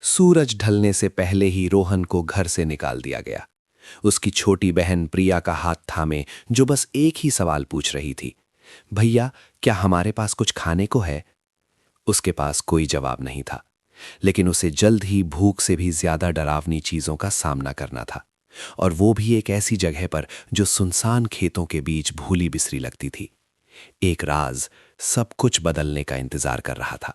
सूरज ढलने से पहले ही रोहन को घर से निकाल दिया गया। उसकी छोटी बहन प्रिया का हाथ थामे, जो बस एक ही सवाल पूछ रही थी, भैया क्या हमारे पास कुछ खाने को है? उसके पास कोई जवाब नहीं था, लेकिन उसे जल्द ही भूख से भी ज्यादा डरावनी चीजों का सामना करना था, और वो भी एक ऐसी जगह पर जो सुनसान खेतों के बीच भूली बिसरी लगती थी। एक राज सब कुछ बदलने का इंतजार कर रहा था।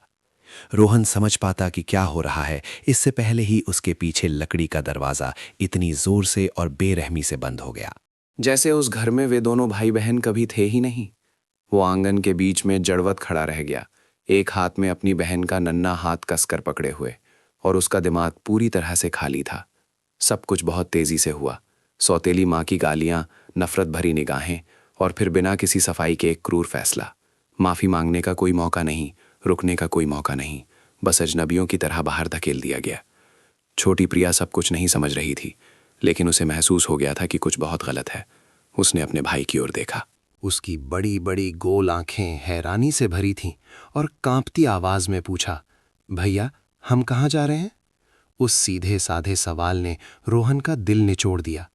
रोहन समझ पाता कि क्या हो रहा है इससे पहले ही उसके पीछे लकड़ी का दरवाजा इतनी जोर से और बेरहमी से बंद हो गया, जैसे उस घर में वे दोनों भाई बहन कभी थे ही नहीं। वो आंगन के बीच में जड़वत खड़ा रह गया, एक हाथ में अपनी बहन का नन्हा हाथ कसकर पकड़े हुए, और उसका दिमाग पूरी तरह से खाली था। सब कुछ बहुत तेजी से हुआ। सौतेली माँ की गालियां, नफरत भरी निगाहें, और फिर बिना किसी सफाई के एक क्रूर फैसला। माफी मांगने का कोई मौका नहीं, रुकने का कोई मौका नहीं, बस अजनबियों की तरह बाहर धकेल दिया गया। छोटी प्रिया सब कुछ नहीं समझ रही थी, लेकिन उसे महसूस हो गया था कि कुछ बहुत गलत है। उसने अपने भाई की ओर देखा। उसकी बड़ी बड़ी गोल आंखें हैरानी से भरी थीं और कांपती आवाज में पूछा, भैया हम कहाँ जा रहे हैं? उस सीधे साधे सवाल ने रोहन का दिल निचोड़ दिया।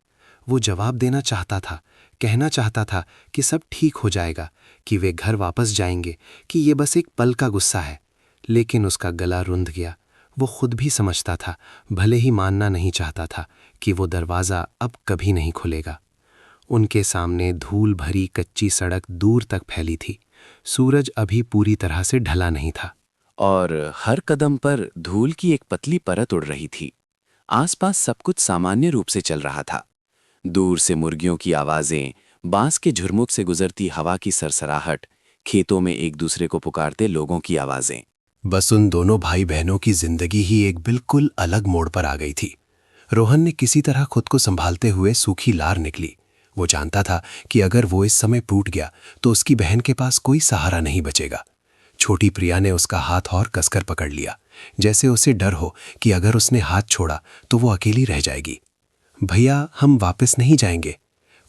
वो जवाब देना चाहता था, कहना चाहता था कि सब ठीक हो जाएगा, कि वे घर वापस जाएंगे, कि ये बस एक पल का गुस्सा है, लेकिन उसका गला रुंध गया। वो खुद भी समझता था, भले ही मानना नहीं चाहता था, कि वो दरवाज़ा अब कभी नहीं खुलेगा। उनके सामने धूल भरी कच्ची सड़क दूर तक फैली थी। सूरज अभी पूरी तरह से ढला नहीं था, और हर कदम पर धूल की एक पतली परत उड़ रही थी। आसपास सब कुछ सामान्य रूप से चल रहा था। दूर से मुर्गियों की आवाजें, बांस के झुरमुट से गुजरती हवा की सरसराहट, खेतों में एक दूसरे को पुकारते लोगों की आवाजें। बस उन दोनों भाई बहनों की जिंदगी ही एक बिल्कुल अलग मोड़ पर आ गई थी। रोहन ने किसी तरह खुद को संभालते हुए सूखी लार निकली। वो जानता था कि अगर वो इस समय टूट गया तो उसकी बहन के पास कोई सहारा नहीं बचेगा। छोटी प्रिया ने उसका हाथ और कसकर पकड़ लिया, जैसे उसे डर हो कि अगर उसने हाथ छोड़ा तो वो अकेली रह जाएगी। भैया हम वापस नहीं जाएंगे।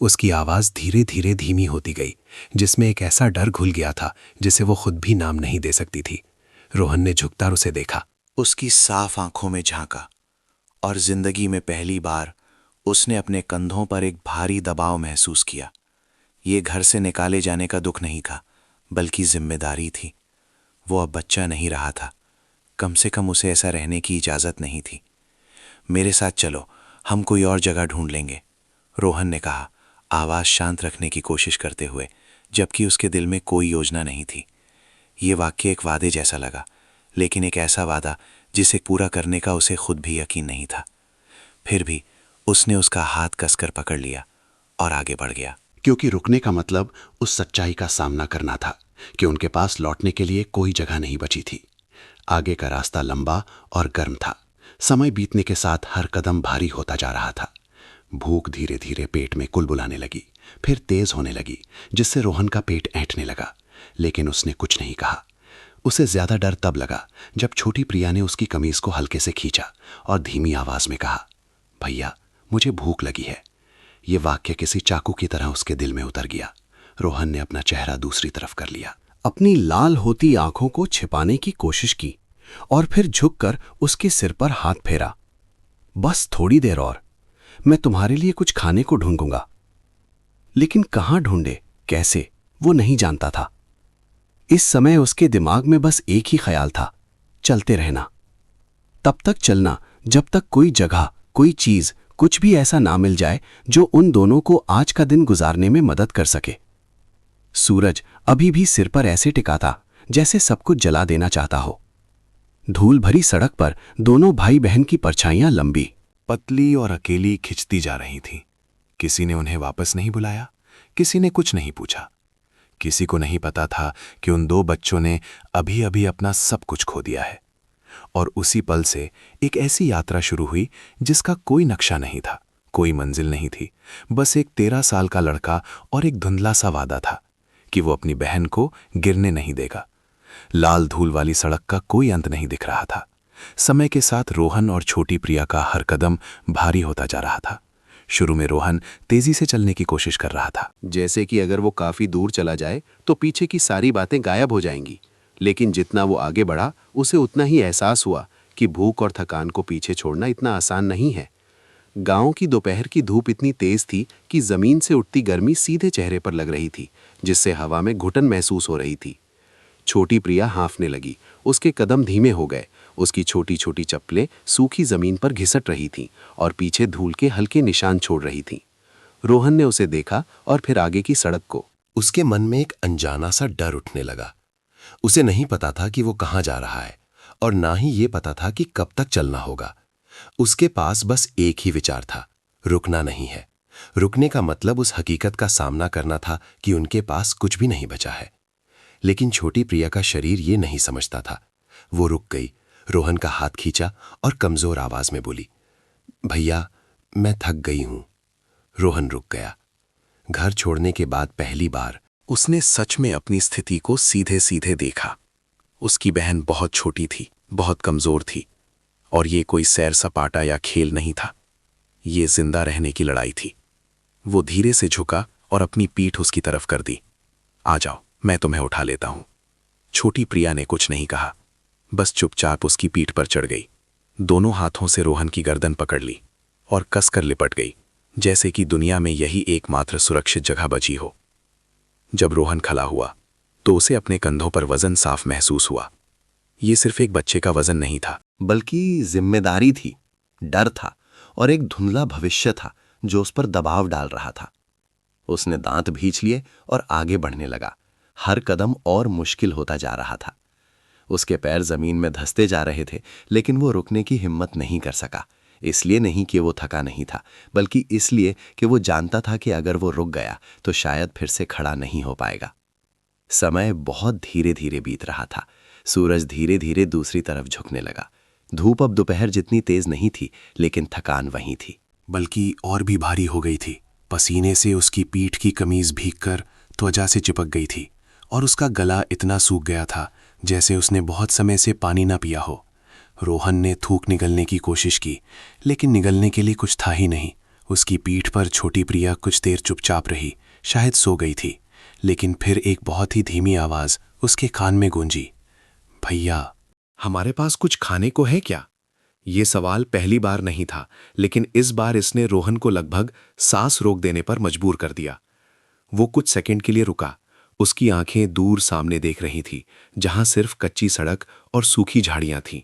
उसकी आवाज धीरे धीरे धीमी होती गई, जिसमें एक ऐसा डर घुल गया था जिसे वो खुद भी नाम नहीं दे सकती थी। रोहन ने झुककर उसे देखा। उसकी साफ आंखों में झांका, और जिंदगी में पहली बार उसने अपने कंधों पर एक भारी दबाव महसूस किया। ये घर से निकाले जाने का दुख नहीं था, बल्कि जिम्मेदारी थी। वो अब बच्चा नहीं रहा था, कम से कम उसे ऐसा रहने की इजाज़त नहीं थी। मेरे साथ चलो, हम कोई और जगह ढूंढ लेंगे, रोहन ने कहा, आवाज़ शांत रखने की कोशिश करते हुए, जबकि उसके दिल में कोई योजना नहीं थी। ये वाक्य एक वादे जैसा लगा, लेकिन एक ऐसा वादा जिसे पूरा करने का उसे खुद भी यकीन नहीं था। फिर भी उसने उसका हाथ कसकर पकड़ लिया और आगे बढ़ गया, क्योंकि रुकने का मतलब उस सच्चाई का सामना करना था कि उनके पास लौटने के लिए कोई जगह नहीं बची थी। आगे का रास्ता लंबा और गर्म था। समय बीतने के साथ हर कदम भारी होता जा रहा था। भूख धीरे धीरे पेट में कुलबुलाने लगी, फिर तेज होने लगी, जिससे रोहन का पेट ऐंठने लगा, लेकिन उसने कुछ नहीं कहा। उसे ज्यादा डर तब लगा जब छोटी प्रिया ने उसकी कमीज को हल्के से खींचा और धीमी आवाज में कहा, भैया मुझे भूख लगी है। ये वाक्य किसी चाकू की तरह उसके दिल में उतर गया। रोहन ने अपना चेहरा दूसरी तरफ कर लिया, अपनी लाल होती आंखों को छिपाने की कोशिश की और फिर झुककर उसके सिर पर हाथ फेरा। बस थोड़ी देर और, मैं तुम्हारे लिए कुछ खाने को ढूंढूंगा। लेकिन कहां ढूंढे, कैसे, वो नहीं जानता था। इस समय उसके दिमाग में बस एक ही ख्याल था, चलते रहना। तब तक चलना जब तक कोई जगह, कोई चीज, कुछ भी ऐसा ना मिल जाए जो उन दोनों को आज का दिन गुजारने में मदद कर सके। सूरज अभी भी सिर पर ऐसे टिका था जैसे सब कुछ जला देना चाहता हो। धूल भरी सड़क पर दोनों भाई बहन की परछाइयां लंबी, पतली और अकेली खिंचती जा रही थीं। किसी ने उन्हें वापस नहीं बुलाया, किसी ने कुछ नहीं पूछा। किसी को नहीं पता था कि उन दो बच्चों ने अभी अभी अपना सब कुछ खो दिया है। और उसी पल से एक ऐसी यात्रा शुरू हुई जिसका कोई नक्शा नहीं था, कोई मंजिल नहीं थी। बस एक 13 साल का लड़का और एक धुंधला सा वादा था कि वो अपनी बहन को गिरने नहीं देगा। लाल धूल वाली सड़क का कोई अंत नहीं दिख रहा था। समय के साथ रोहन और छोटी प्रिया का हर कदम भारी होता जा रहा था। शुरू में रोहन तेजी से चलने की कोशिश कर रहा था, जैसे कि अगर वो काफी दूर चला जाए तो पीछे की सारी बातें गायब हो जाएंगी। लेकिन जितना वो आगे बढ़ा, उसे उतना ही एहसास हुआ कि भूख और थकान को पीछे छोड़ना इतना आसान नहीं है। गांव की दोपहर की धूप इतनी तेज थी कि जमीन से उठती गर्मी सीधे चेहरे पर लग रही थी, जिससे हवा में घुटन महसूस हो रही थी। छोटी प्रिया हाँफने लगी। उसके कदम धीमे हो गए। उसकी छोटी छोटी चप्पलें सूखी जमीन पर घिसट रही थीं और पीछे धूल के हल्के निशान छोड़ रही थीं। रोहन ने उसे देखा और फिर आगे की सड़क को। उसके मन में एक अनजाना सा डर उठने लगा। उसे नहीं पता था कि वो कहाँ जा रहा है और ना ही ये पता था कि कब तक चलना होगा। उसके पास बस एक ही विचार था, रुकना नहीं है। रुकने का मतलब उस हकीकत का सामना करना था कि उनके पास कुछ भी नहीं बचा है। लेकिन छोटी प्रिया का शरीर ये नहीं समझता था। वो रुक गई, रोहन का हाथ खींचा और कमजोर आवाज में बोली, भैया मैं थक गई हूं। रोहन रुक गया। घर छोड़ने के बाद पहली बार उसने सच में अपनी स्थिति को सीधे सीधे देखा। उसकी बहन बहुत छोटी थी, बहुत कमजोर थी, और ये कोई सैर सपाटा या खेल नहीं था। ये जिंदा रहने की लड़ाई थी। वो धीरे से झुका और अपनी पीठ उसकी तरफ कर दी। आ जाओ, मैं तुम्हें उठा लेता हूं। छोटी प्रिया ने कुछ नहीं कहा, बस चुपचाप उसकी पीठ पर चढ़ गई। दोनों हाथों से रोहन की गर्दन पकड़ ली और कसकर लिपट गई, जैसे कि दुनिया में यही एकमात्र सुरक्षित जगह बची हो। जब रोहन खड़ा हुआ तो उसे अपने कंधों पर वजन साफ महसूस हुआ। ये सिर्फ एक बच्चे का वजन नहीं था, बल्कि जिम्मेदारी थी, डर था और एक धुंधला भविष्य था जो उस पर दबाव डाल रहा था। उसने दांत भींच लिए और आगे बढ़ने लगा। हर कदम और मुश्किल होता जा रहा था। उसके पैर जमीन में धंसते जा रहे थे, लेकिन वो रुकने की हिम्मत नहीं कर सका। इसलिए नहीं कि वो थका नहीं था, बल्कि इसलिए कि वो जानता था कि अगर वो रुक गया तो शायद फिर से खड़ा नहीं हो पाएगा। समय बहुत धीरे धीरे बीत रहा था। सूरज धीरे धीरे दूसरी तरफ झुकने लगा। धूप अब दोपहर जितनी तेज नहीं थी, लेकिन थकान वहीं थी, बल्कि और भी भारी हो गई थी। पसीने से उसकी पीठ की कमीज भीगकर त्वचा से चिपक गई थी और उसका गला इतना सूख गया था जैसे उसने बहुत समय से पानी ना पिया हो। रोहन ने थूक निगलने की कोशिश की, लेकिन निगलने के लिए कुछ था ही नहीं। उसकी पीठ पर छोटी प्रिया कुछ देर चुपचाप रही, शायद सो गई थी। लेकिन फिर एक बहुत ही धीमी आवाज उसके कान में गूंजी, भैया हमारे पास कुछ खाने को है क्या? ये सवाल पहली बार नहीं था, लेकिन इस बार इसने रोहन को लगभग सांस रोक देने पर मजबूर कर दिया। वो कुछ सेकंड के लिए रुका। उसकी आंखें दूर सामने देख रही थी, जहां सिर्फ कच्ची सड़क और सूखी झाड़ियां थीं।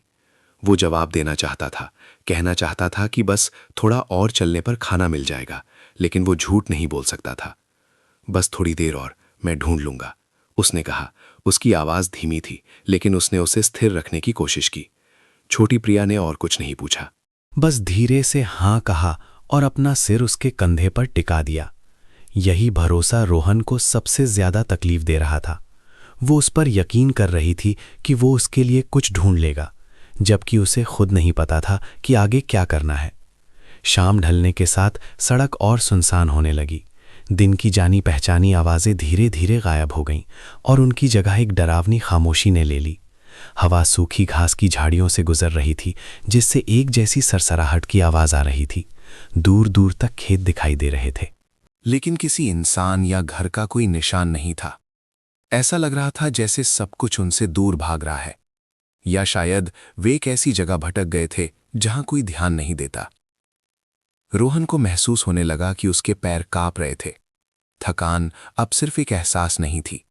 वो जवाब देना चाहता था, कहना चाहता था कि बस थोड़ा और चलने पर खाना मिल जाएगा, लेकिन वो झूठ नहीं बोल सकता था। बस थोड़ी देर और, मैं ढूंढ लूंगा, उसने कहा। उसकी आवाज धीमी थी, लेकिन उसने उसे स्थिर रखने की कोशिश की। छोटी प्रिया ने और कुछ नहीं पूछा, बस धीरे से हाँ कहा और अपना सिर उसके कंधे पर टिका दिया। यही भरोसा रोहन को सबसे ज्यादा तकलीफ दे रहा था। वो उस पर यकीन कर रही थी कि वो उसके लिए कुछ ढूंढ लेगा, जबकि उसे खुद नहीं पता था कि आगे क्या करना है। शाम ढलने के साथ सड़क और सुनसान होने लगी। दिन की जानी पहचानी आवाजें धीरे धीरे गायब हो गईं और उनकी जगह एक डरावनी खामोशी ने ले ली। हवा सूखी घास की झाड़ियों से गुजर रही थी, जिससे एक जैसी सरसराहट की आवाज आ रही थी। दूर दूर तक खेत दिखाई दे रहे थे, लेकिन किसी इंसान या घर का कोई निशान नहीं था। ऐसा लग रहा था जैसे सब कुछ उनसे दूर भाग रहा है, या शायद वे एक ऐसी जगह भटक गए थे जहां कोई ध्यान नहीं देता। रोहन को महसूस होने लगा कि उसके पैर कांप रहे थे। थकान अब सिर्फ एक एहसास नहीं थी,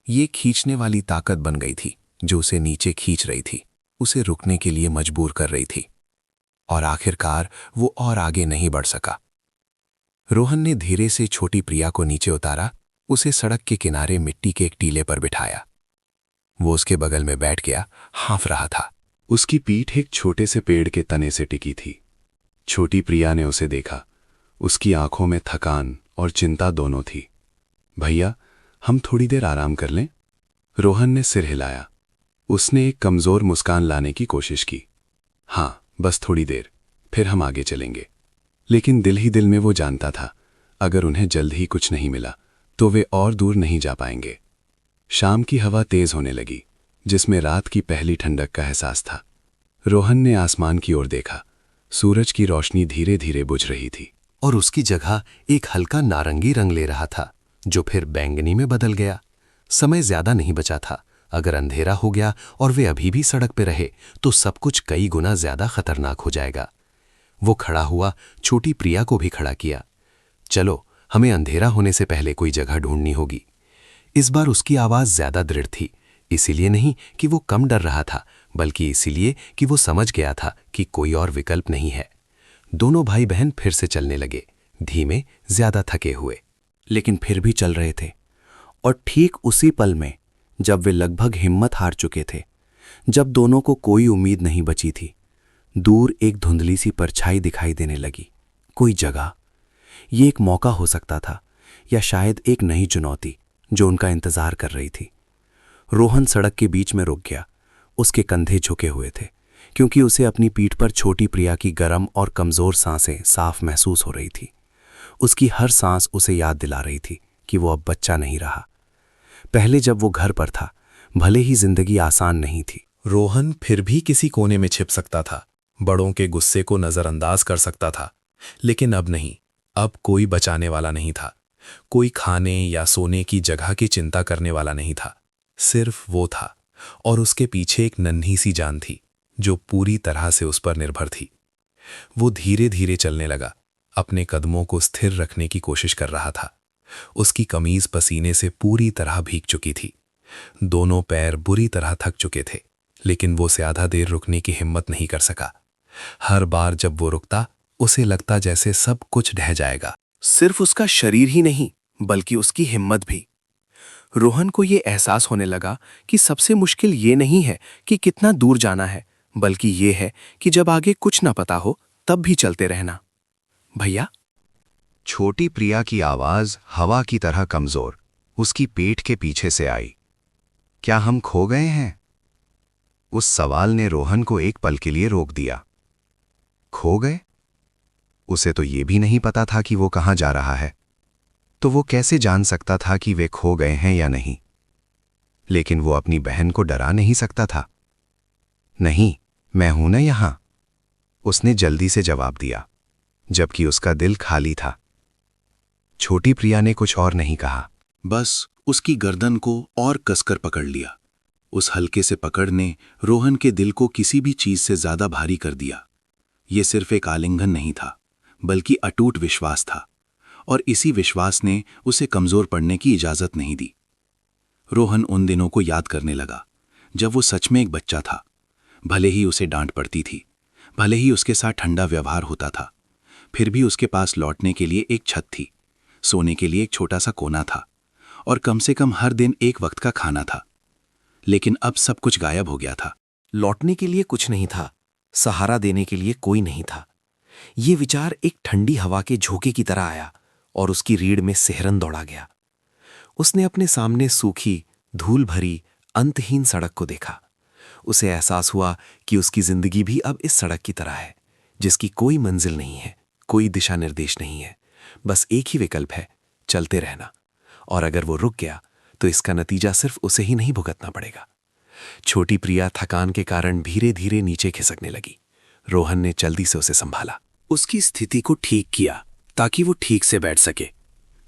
ये खींचने वाली ताकत बन गई थी जो उसे नीचे खींच रही थी, उसे रुकने के लिए मजबूर कर रही थी। और आखिरकार वो और आगे नहीं बढ़ सका। रोहन ने धीरे से छोटी प्रिया को नीचे उतारा, उसे सड़क के किनारे मिट्टी के एक टीले पर बिठाया। वो उसके बगल में बैठ गया, हाँफ रहा था। उसकी पीठ एक छोटे से पेड़ के तने से टिकी थी। छोटी प्रिया ने उसे देखा। उसकी आंखों में थकान और चिंता दोनों थी। भैया, हम थोड़ी देर आराम कर लें? रोहन ने सिर हिलाया। उसने एक कमजोर मुस्कान लाने की कोशिश की। हाँ, बस थोड़ी देर, फिर हम आगे चलेंगे। लेकिन दिल ही दिल में वो जानता था, अगर उन्हें जल्द ही कुछ नहीं मिला तो वे और दूर नहीं जा पाएंगे। शाम की हवा तेज होने लगी, जिसमें रात की पहली ठंडक का एहसास था। रोहन ने आसमान की ओर देखा। सूरज की रोशनी धीरे धीरे बुझ रही थी और उसकी जगह एक हल्का नारंगी रंग ले रहा था, जो फिर बैंगनी में बदल गया। समय ज्यादा नहीं बचा था। अगर अंधेरा हो गया और वे अभी भी सड़क पे रहे तो सब कुछ कई गुना ज्यादा खतरनाक हो जाएगा। वो खड़ा हुआ, छोटी प्रिया को भी खड़ा किया। चलो, हमें अंधेरा होने से पहले कोई जगह ढूंढनी होगी। इस बार उसकी आवाज ज्यादा दृढ़ थी, इसीलिए नहीं कि वो कम डर रहा था, बल्कि इसीलिए कि वो समझ गया था कि कोई और विकल्प नहीं है। दोनों भाई बहन फिर से चलने लगे, धीमे, ज्यादा थके हुए, लेकिन फिर भी चल रहे थे। और ठीक उसी पल में, जब वे लगभग हिम्मत हार चुके थे, जब दोनों को कोई उम्मीद नहीं बची थी, दूर एक धुंधली सी परछाई दिखाई देने लगी। कोई जगह। ये एक मौका हो सकता था, या शायद एक नई चुनौती जो उनका इंतजार कर रही थी। रोहन सड़क के बीच में रुक गया। उसके कंधे झुके हुए थे, क्योंकि उसे अपनी पीठ पर छोटी प्रिया की गर्म और कमजोर सांसें साफ महसूस हो रही थी। उसकी हर सांस उसे याद दिला रही थी कि वो अब बच्चा नहीं रहा। पहले जब वो घर पर था, भले ही जिंदगी आसान नहीं थी। रोहन फिर भी किसी कोने में छिप सकता था, बड़ों के गुस्से को नजरअंदाज कर सकता था, लेकिन अब नहीं। अब कोई बचाने वाला नहीं था, कोई खाने या सोने की जगह की चिंता करने वाला नहीं था। सिर्फ वो था, और उसके पीछे एक नन्ही सी जान थी जो पूरी तरह से उस पर निर्भर थी। वो धीरे धीरे चलने लगा, अपने कदमों को स्थिर रखने की कोशिश कर रहा था। उसकी कमीज पसीने से पूरी तरह भीग चुकी थी। दोनों पैर बुरी तरह थक चुके थे, लेकिन वो ज्यादा देर रुकने की हिम्मत नहीं कर सका। हर बार जब वो रुकता, उसे लगता जैसे सब कुछ ढह जाएगा। सिर्फ उसका शरीर ही नहीं, बल्कि उसकी हिम्मत भी। रोहन को ये एहसास होने लगा कि सबसे मुश्किल ये नहीं है कि कितना दूर जाना है, बल्कि ये है कि जब आगे कुछ ना पता हो तब भी चलते रहना। भैया। छोटी प्रिया की आवाज हवा की तरह कमजोर उसकी पेट के पीछे से आई। क्या हम खो गए हैं? उस सवाल ने रोहन को एक पल के लिए रोक दिया। खो गए? उसे तो ये भी नहीं पता था कि वो कहाँ जा रहा है, तो वो कैसे जान सकता था कि वे खो गए हैं या नहीं? लेकिन वो अपनी बहन को डरा नहीं सकता था। नहीं, मैं हूं ना यहां, उसने जल्दी से जवाब दिया, जबकि उसका दिल खाली था। छोटी प्रिया ने कुछ और नहीं कहा, बस उसकी गर्दन को और कसकर पकड़ लिया। उस हल्के से पकड़ ने रोहन के दिल को किसी भी चीज से ज्यादा भारी कर दिया। ये सिर्फ एक आलिंगन नहीं था, बल्कि अटूट विश्वास था, और इसी विश्वास ने उसे कमजोर पड़ने की इजाजत नहीं दी। रोहन उन दिनों को याद करने लगा जब वो सच में एक बच्चा था। भले ही उसे डांट पड़ती थी, भले ही उसके साथ ठंडा व्यवहार होता था, फिर भी उसके पास लौटने के लिए एक छत थी, सोने के लिए एक छोटा सा कोना था, और कम से कम हर दिन एक वक्त का खाना था। लेकिन अब सब कुछ गायब हो गया था। लौटने के लिए कुछ नहीं था, सहारा देने के लिए कोई नहीं था। ये विचार एक ठंडी हवा के झोंके की तरह आया और उसकी रीढ़ में सिहरन दौड़ा गया। उसने अपने सामने सूखी, धूल भरी, अंतहीन सड़क को देखा। उसे एहसास हुआ कि उसकी जिंदगी भी अब इस सड़क की तरह है, जिसकी कोई मंजिल नहीं है, कोई दिशा निर्देश नहीं है। बस एक ही विकल्प है, चलते रहना। और अगर वो रुक गया तो इसका नतीजा सिर्फ उसे ही नहीं भुगतना पड़ेगा। छोटी प्रिया थकान के कारण धीरे धीरे नीचे खिसकने लगी। रोहन ने जल्दी से उसे संभाला, उसकी स्थिति को ठीक किया ताकि वो ठीक से बैठ सके।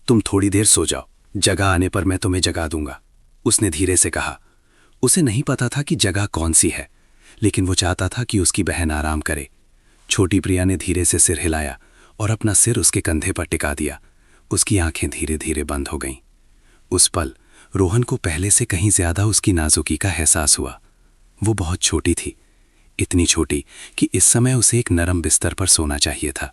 तुम थोड़ी देर सो जाओ, जगह आने पर मैं तुम्हें जगा दूंगा, उसने धीरे से कहा। उसे नहीं पता था कि जगह कौन सी है, लेकिन वो चाहता था कि उसकी बहन आराम करे। छोटी प्रिया ने धीरे से सिर हिलाया और अपना सिर उसके कंधे पर टिका दिया। उसकी आंखें धीरे धीरे बंद हो गईं। उस पल रोहन को पहले से कहीं ज्यादा उसकी नाजुकी का एहसास हुआ। वो बहुत छोटी थी, इतनी छोटी कि इस समय उसे एक नरम बिस्तर पर सोना चाहिए था,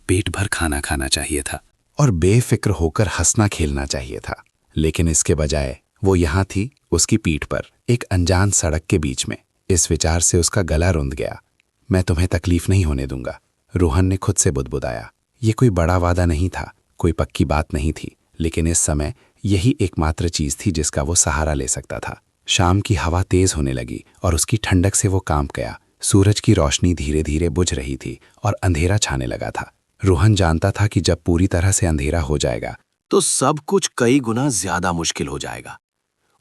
पेट भर खाना खाना चाहिए था, और बेफिक्र होकर हंसना खेलना चाहिए था। लेकिन इसके बजाय वो यहां थी, उसकी पीठ पर, एक अनजान सड़क के बीच में। इस विचार से उसका गला रुंध गया। मैं तुम्हें तकलीफ नहीं होने दूंगा, रोहन ने खुद से बुदबुदाया। ये कोई बड़ा वादा नहीं था, कोई पक्की बात नहीं थी, लेकिन इस समय यही एकमात्र चीज थी जिसका वो सहारा ले सकता था। शाम की हवा तेज होने लगी और उसकी ठंडक से वो कांप गया। सूरज की रोशनी धीरे धीरे बुझ रही थी और अंधेरा छाने लगा था। रोहन जानता था कि जब पूरी तरह से अंधेरा हो जाएगा तो सब कुछ कई गुना ज्यादा मुश्किल हो जाएगा।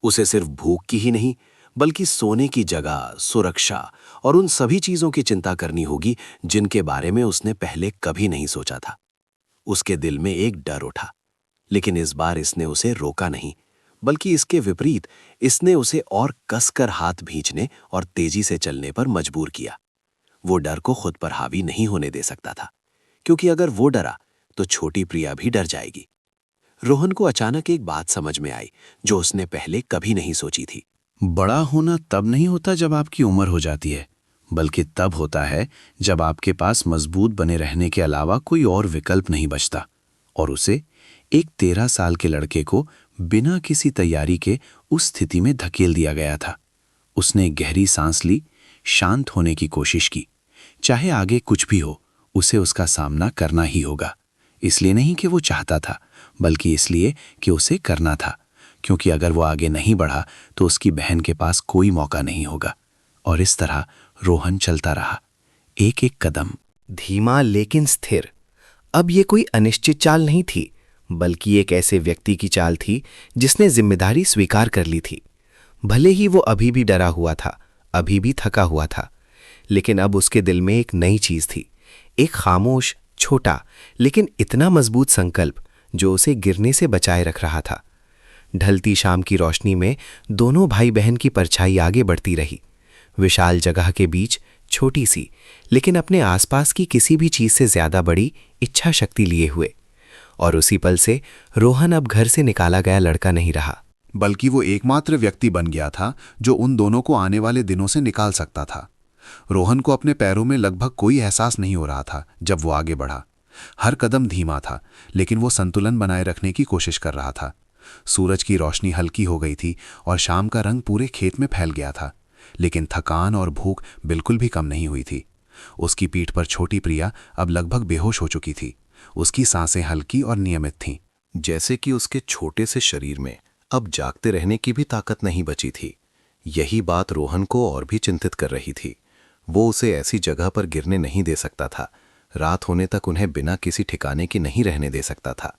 उसे सिर्फ भूख की ही नहीं, बल्कि सोने की जगह, सुरक्षा और उन सभी चीजों की चिंता करनी होगी जिनके बारे में उसने पहले कभी नहीं सोचा था। उसके दिल में एक डर उठा, लेकिन इस बार इसने उसे रोका नहीं, बल्कि इसके विपरीत इसने उसे और कसकर हाथ भींचने और तेजी से चलने पर मजबूर किया। वो डर को खुद पर हावी नहीं होने दे सकता था, क्योंकि अगर वो डरा तो छोटी प्रिया भी डर जाएगी। रोहन को अचानक एक बात समझ में आई जो उसने पहले कभी नहीं सोची थी। बड़ा होना तब नहीं होता जब आपकी उम्र हो जाती है, बल्कि तब होता है जब आपके पास मजबूत बने रहने के अलावा कोई और विकल्प नहीं बचता। और उसे, एक 13 साल के लड़के को, बिना किसी तैयारी के उस स्थिति में धकेल दिया गया था। उसने गहरी सांस ली, शांत होने की कोशिश की। चाहे आगे कुछ भी हो, उसे उसका सामना करना ही होगा। इसलिए नहीं कि वो चाहता था, बल्कि इसलिए कि उसे करना था, क्योंकि अगर वो आगे नहीं बढ़ा तो उसकी बहन के पास कोई मौका नहीं होगा। और इस तरह रोहन चलता रहा, एक एक कदम। धीमा लेकिन स्थिर। अब ये कोई अनिश्चित चाल नहीं थी, बल्कि एक ऐसे व्यक्ति की चाल थी जिसने जिम्मेदारी स्वीकार कर ली थी। भले ही वो अभी भी डरा हुआ था, अभी भी थका हुआ था, लेकिन अब उसके दिल में एक नई चीज थी, एक खामोश, छोटा लेकिन इतना मजबूत संकल्प जो उसे गिरने से बचाए रख रहा था। ढलती शाम की रोशनी में दोनों भाई बहन की परछाई आगे बढ़ती रही, विशाल जगह के बीच छोटी सी, लेकिन अपने आसपास की किसी भी चीज से ज्यादा बड़ी इच्छा शक्ति लिए हुए। और उसी पल से रोहन अब घर से निकाला गया लड़का नहीं रहा, बल्कि वो एकमात्र व्यक्ति बन गया था जो उन दोनों को आने वाले दिनों से निकाल सकता था। रोहन को अपने पैरों में लगभग कोई एहसास नहीं हो रहा था जब वो आगे बढ़ा। हर कदम धीमा था, लेकिन वो संतुलन बनाए रखने की कोशिश कर रहा था। सूरज की रोशनी हल्की हो गई थी और शाम का रंग पूरे खेत में फैल गया था, लेकिन थकान और भूख बिल्कुल भी कम नहीं हुई थी। उसकी पीठ पर छोटी प्रिया अब लगभग बेहोश हो चुकी थी। उसकी सांसें हल्की और नियमित थीं, जैसे कि उसके छोटे से शरीर में अब जागते रहने की भी ताकत नहीं बची थी। यही बात रोहन को और भी चिंतित कर रही थी। वो उसे ऐसी जगह पर गिरने नहीं दे सकता था, रात होने तक उन्हें बिना किसी ठिकाने की नहीं रहने दे सकता था।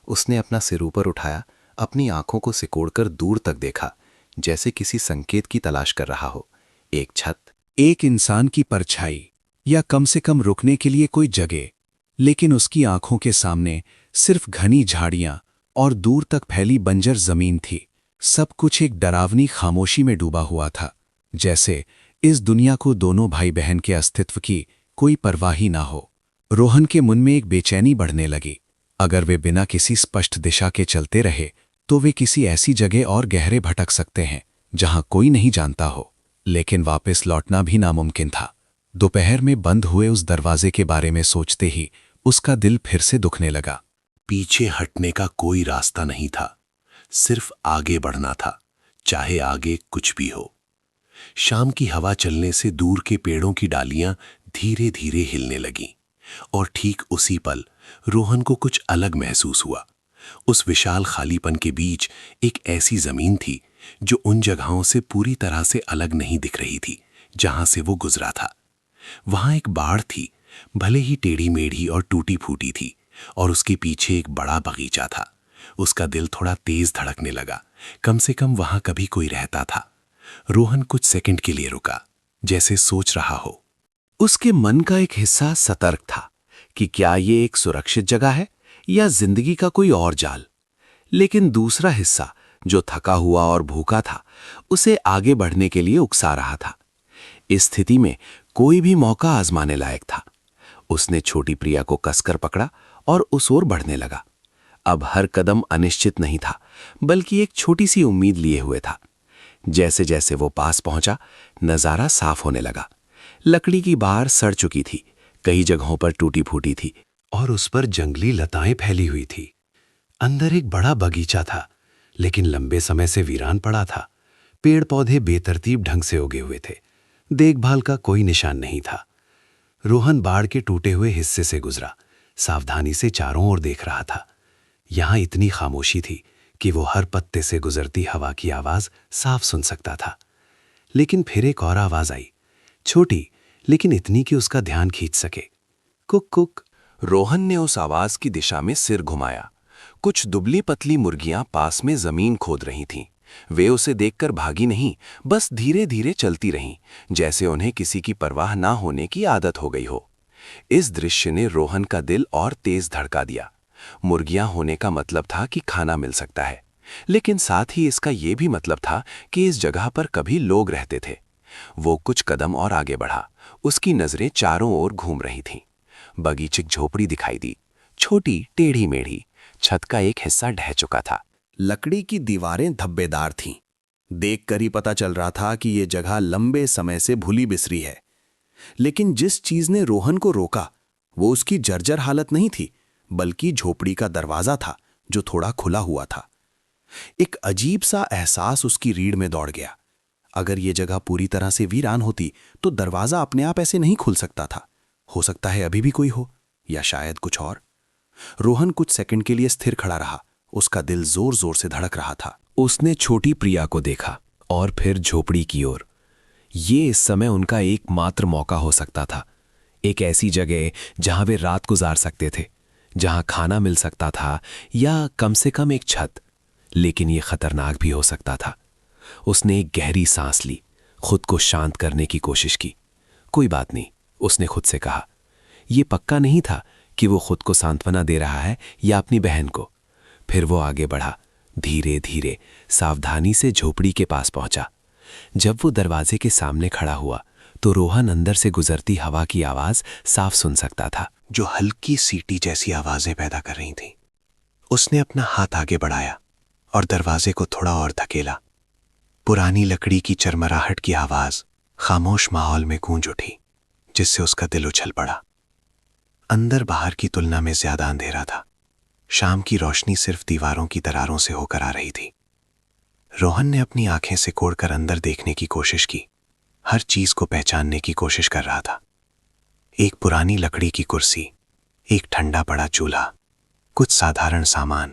उसने अपना सिर ऊपर उठाया, अपनी आंखों को सिकोड़कर दूर तक देखा, जैसे किसी संकेत की तलाश कर रहा हो। एक छत, एक इंसान की परछाई, या कम से कम रुकने के लिए कोई जगह। लेकिन उसकी आंखों के सामने सिर्फ घनी झाड़ियां और दूर तक फैली बंजर जमीन थी। सब कुछ एक डरावनी खामोशी में डूबा हुआ था, जैसे इस दुनिया को दोनों भाई बहन के अस्तित्व की कोई परवाह ही ना हो। रोहन के मन में एक बेचैनी बढ़ने लगी। अगर वे बिना किसी स्पष्ट दिशा के चलते रहे तो वे किसी ऐसी जगह और गहरे भटक सकते हैं जहां कोई नहीं जानता हो। लेकिन वापस लौटना भी नामुमकिन था। दोपहर में बंद हुए उस दरवाजे के बारे में सोचते ही उसका दिल फिर से दुखने लगा। पीछे हटने का कोई रास्ता नहीं था, सिर्फ आगे बढ़ना था, चाहे आगे कुछ भी हो। शाम की हवा चलने से दूर के पेड़ों की डालियां धीरे धीरे हिलने लगीं, और ठीक उसी पल रोहन को कुछ अलग महसूस हुआ। उस विशाल खालीपन के बीच एक ऐसी जमीन थी जो उन जगहों से पूरी तरह से अलग नहीं दिख रही थी जहां से वो गुजरा था। वहां एक बाड़ थी, भले ही टेढ़ी मेढ़ी और टूटी फूटी थी, और उसके पीछे एक बड़ा बगीचा था। उसका दिल थोड़ा तेज धड़कने लगा। कम से कम वहां कभी कोई रहता था। रोहन कुछ सेकंड के लिए रुका, जैसे सोच रहा हो। उसके मन का एक हिस्सा सतर्क था कि क्या ये एक सुरक्षित जगह है या जिंदगी का कोई और जाल। लेकिन दूसरा हिस्सा, जो थका हुआ और भूखा था, उसे आगे बढ़ने के लिए उकसा रहा था। इस स्थिति में कोई भी मौका आजमाने लायक था। उसने छोटी प्रिया को कसकर पकड़ा और उस ओर बढ़ने लगा। अब हर कदम अनिश्चित नहीं था, बल्कि एक छोटी सी उम्मीद लिए हुए था। जैसे जैसे वो पास पहुंचा, नजारा साफ होने लगा। लकड़ी की बार सड़ चुकी थी, कई जगहों पर टूटी फूटी थी, और उस पर जंगली लताएं फैली हुई थी। अंदर एक बड़ा बगीचा था, लेकिन लंबे समय से वीरान पड़ा था। पेड़ पौधे बेतरतीब ढंग से उगे हुए थे, देखभाल का कोई निशान नहीं था। रोहन बाड़ के टूटे हुए हिस्से से गुजरा, सावधानी से चारों ओर देख रहा था। यहां इतनी खामोशी थी कि वो हर पत्ते से गुजरती हवा की आवाज साफ सुन सकता था। लेकिन फिर एक और आवाज आई, छोटी लेकिन इतनी कि उसका ध्यान खींच सके। Cook cook. रोहन ने उस आवाज की दिशा में सिर घुमाया। कुछ दुबली पतली मुर्गियां पास में जमीन खोद रही थीं। वे उसे देखकर भागी नहीं, बस धीरे धीरे चलती रहीं, जैसे उन्हें किसी की परवाह ना होने की आदत हो गई हो। इस दृश्य ने रोहन का दिल और तेज धड़का दिया। मुर्गियां होने का मतलब था कि खाना मिल सकता है, लेकिन साथ ही इसका ये भी मतलब था कि इस जगह पर कभी लोग रहते थे। वो कुछ कदम और आगे बढ़ा। उसकी नजरें चारों ओर घूम रही थीं। बगीचे की झोपड़ी दिखाई दी, छोटी टेढ़ी मेढ़ी। छत का एक हिस्सा ढह चुका था। लकड़ी की दीवारें धब्बेदार थीं। देखकर ही पता चल रहा था कि ये जगह लंबे समय से भूली बिसरी है। लेकिन जिस चीज ने रोहन को रोका वो उसकी जर्जर हालत नहीं थी, बल्कि झोपड़ी का दरवाजा था जो थोड़ा खुला हुआ था। एक अजीब सा एहसास उसकी रीढ़ में दौड़ गया। अगर ये जगह पूरी तरह से वीरान होती तो दरवाजा अपने आप ऐसे नहीं खुल सकता था। हो सकता है अभी भी कोई हो, या शायद कुछ और। रोहन कुछ सेकंड के लिए स्थिर खड़ा रहा। उसका दिल जोर जोर से धड़क रहा था। उसने छोटी प्रिया को देखा और फिर झोपड़ी की ओर। ये इस समय उनका एकमात्र मौका हो सकता था। एक ऐसी जगह जहां वे रात गुजार सकते थे, जहां खाना मिल सकता था या कम से कम एक छत। लेकिन ये खतरनाक भी हो सकता था। उसने एक गहरी सांस ली, खुद को शांत करने की कोशिश की। कोई बात नहीं, उसने खुद से कहा। ये पक्का नहीं था कि वो खुद को सांत्वना दे रहा है या अपनी बहन को। फिर वो आगे बढ़ा, धीरे धीरे सावधानी से झोपड़ी के पास पहुंचा। जब वो दरवाजे के सामने खड़ा हुआ तो रोहन अंदर से गुजरती हवा की आवाज साफ सुन सकता था, जो हल्की सीटी जैसी आवाजें पैदा कर रही थीं। उसने अपना हाथ आगे बढ़ाया और दरवाजे को थोड़ा और धकेला। पुरानी लकड़ी की चरमराहट की आवाज खामोश माहौल में गूंज उठी, जिससे उसका दिल उछल पड़ा। अंदर बाहर की तुलना में ज्यादा अंधेरा था। शाम की रोशनी सिर्फ दीवारों की दरारों से होकर आ रही थी। रोहन ने अपनी आंखें सिकोड़कर अंदर देखने की कोशिश की। हर चीज को पहचानने की कोशिश कर रहा था। एक पुरानी लकड़ी की कुर्सी, एक ठंडा पड़ा चूल्हा, कुछ साधारण सामान।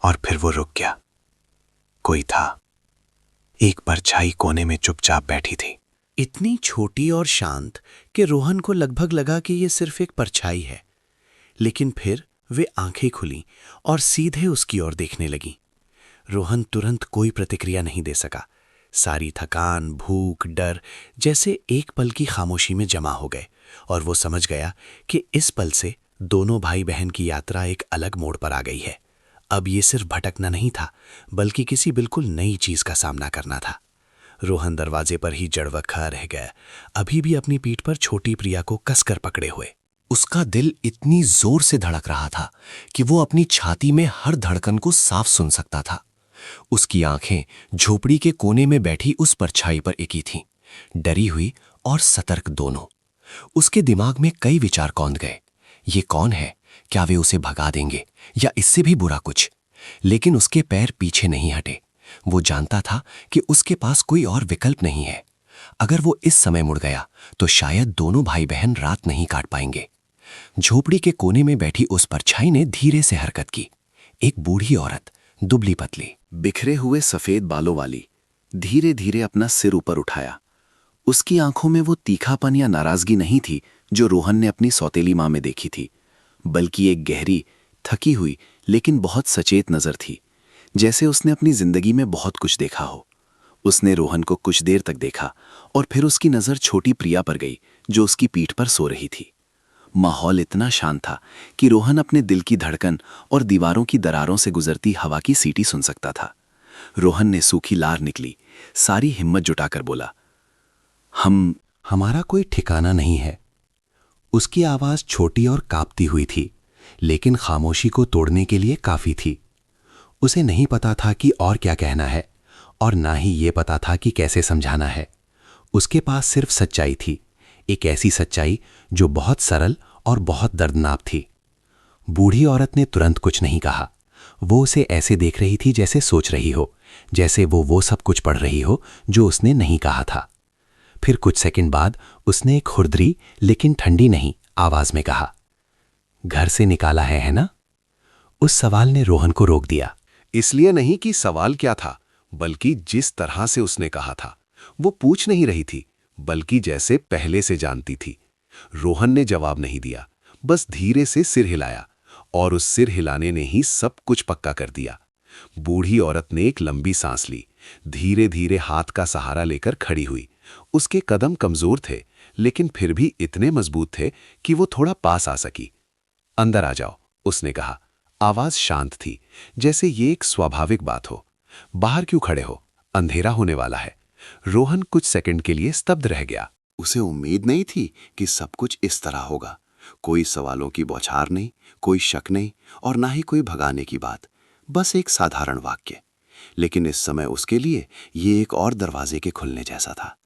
और फिर वो रुक गया। कोई था। एक परछाई कोने में चुपचाप बैठी थी, इतनी छोटी और शांत कि रोहन को लगभग लगा कि ये सिर्फ एक परछाई है। लेकिन फिर वे आंखें खुली और सीधे उसकी ओर देखने लगी। रोहन तुरंत कोई प्रतिक्रिया नहीं दे सका। सारी थकान, भूख, डर जैसे एक पल की खामोशी में जमा हो गए और वो समझ गया कि इस पल से दोनों भाई बहन की यात्रा एक अलग मोड़ पर आ गई है। अब ये सिर्फ भटकना नहीं था, बल्कि किसी बिल्कुल नई चीज का सामना करना था। रोहन दरवाजे पर ही जड़वखा रह गया, अभी भी अपनी पीठ पर छोटी प्रिया को कसकर पकड़े हुए। उसका दिल इतनी जोर से धड़क रहा था कि वो अपनी छाती में हर धड़कन को साफ सुन सकता था। उसकी आंखें झोपड़ी के कोने में बैठी उस परछाई पर एकी थीं, डरी हुई और सतर्क दोनों। उसके दिमाग में कई विचार कौंध गए। ये कौन है? क्या वे उसे भगा देंगे या इससे भी बुरा कुछ? लेकिन उसके पैर पीछे नहीं हटे। वो जानता था कि उसके पास कोई और विकल्प नहीं है। अगर वो इस समय मुड़ गया तो शायद दोनों भाई बहन रात नहीं काट पाएंगे। झोपड़ी के कोने में बैठी उस परछाई ने धीरे से हरकत की। एक बूढ़ी औरत, दुबली पतली, बिखरे हुए सफेद बालों वाली, धीरे धीरे अपना सिर ऊपर उठाया। उसकी आंखों में वो तीखापन या नाराजगी नहीं थी जो रोहन ने अपनी सौतेली मां में देखी थी, बल्कि एक गहरी, थकी हुई लेकिन बहुत सचेत नजर थी, जैसे उसने अपनी जिंदगी में बहुत कुछ देखा हो। उसने रोहन को कुछ देर तक देखा और फिर उसकी नजर छोटी प्रिया पर गई जो उसकी पीठ पर सो रही थी। माहौल इतना शांत था कि रोहन अपने दिल की धड़कन और दीवारों की दरारों से गुजरती हवा की सीटी सुन सकता था। रोहन ने सूखी लार निकली, सारी हिम्मत जुटाकर बोला, हमारा कोई ठिकाना नहीं है। उसकी आवाज छोटी और कांपती हुई थी, लेकिन खामोशी को तोड़ने के लिए काफी थी। उसे नहीं पता था कि और क्या कहना है, और ना ही ये पता था कि कैसे समझाना है। उसके पास सिर्फ सच्चाई थी, एक ऐसी सच्चाई जो बहुत सरल और बहुत दर्दनाक थी। बूढ़ी औरत ने तुरंत कुछ नहीं कहा। वो उसे ऐसे देख रही थी जैसे सोच रही हो, जैसे वो सब कुछ पढ़ रही हो जो उसने नहीं कहा था। फिर कुछ सेकंड बाद उसने एक खुरदरी लेकिन ठंडी नहीं आवाज में कहा, घर से निकाला है ना? उस सवाल ने रोहन को रोक दिया। इसलिए नहीं कि सवाल क्या था, बल्कि जिस तरह से उसने कहा था। वो पूछ नहीं रही थी, बल्कि जैसे पहले से जानती थी। रोहन ने जवाब नहीं दिया, बस धीरे से सिर हिलाया, और उस सिर हिलाने ने ही सब कुछ पक्का कर दिया। बूढ़ी औरत ने एक लंबी सांस ली, धीरे धीरे हाथ का सहारा लेकर खड़ी हुई। उसके कदम कमजोर थे, लेकिन फिर भी इतने मजबूत थे कि वो थोड़ा पास आ सकी। अंदर आ जाओ, उसने कहा। आवाज शांत थी, जैसे ये एक स्वाभाविक बात हो। बाहर क्यों खड़े हो? अंधेरा होने वाला है। रोहन कुछ सेकंड के लिए स्तब्ध रह गया। उसे उम्मीद नहीं थी कि सब कुछ इस तरह होगा। कोई सवालों की बौछार नहीं, कोई शक नहीं और ना ही कोई भगाने की बात, बस एक साधारण वाक्य। लेकिन इस समय उसके लिए ये एक और दरवाजे के खुलने जैसा था।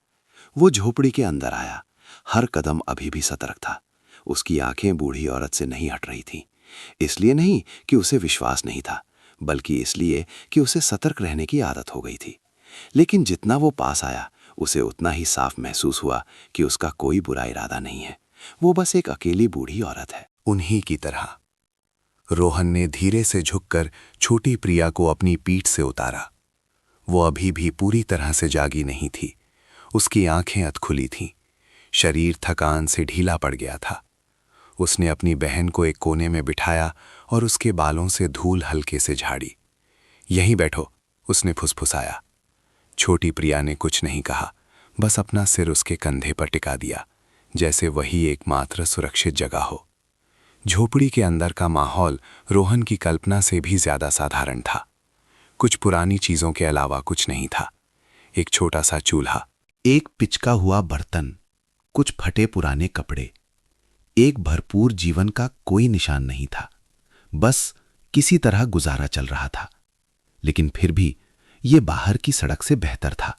वो झोपड़ी के अंदर आया। हर कदम अभी भी सतर्क था। उसकी आंखें बूढ़ी औरत से नहीं हट रही थीं। इसलिए नहीं कि उसे विश्वास नहीं था, बल्कि इसलिए कि उसे सतर्क रहने की आदत हो गई थी। लेकिन जितना वो पास आया, उसे उतना ही साफ महसूस हुआ कि उसका कोई बुरा इरादा नहीं है। वो बस एक अकेली बूढ़ी औरत है। उन्हीं की तरह। रोहन ने धीरे से झुककर छोटी प्रिया को अपनी पीठ से उतारा। वो अभी भी पूरी तरह से जागी नहीं थी। उसकी आंखें अधखुली थीं। शरीर थकान से ढीला पड़ गया था। उसने अपनी बहन को एक कोने में बिठाया और उसके बालों से धूल हल्के से झाड़ी। यहीं बैठो, उसने फुसफुसाया। छोटी प्रिया ने कुछ नहीं कहा, बस अपना सिर उसके कंधे पर टिका दिया, जैसे वही एकमात्र सुरक्षित जगह हो। झोपड़ी के अंदर का माहौल रोहन की कल्पना से भी ज्यादा साधारण था। कुछ पुरानी चीजों के अलावा कुछ नहीं था। एक छोटा सा चूल्हा, एक पिचका हुआ बर्तन, कुछ फटे पुराने कपड़े। एक भरपूर जीवन का कोई निशान नहीं था। बस किसी तरह गुजारा चल रहा था। लेकिन फिर भी ये बाहर की सड़क से बेहतर था।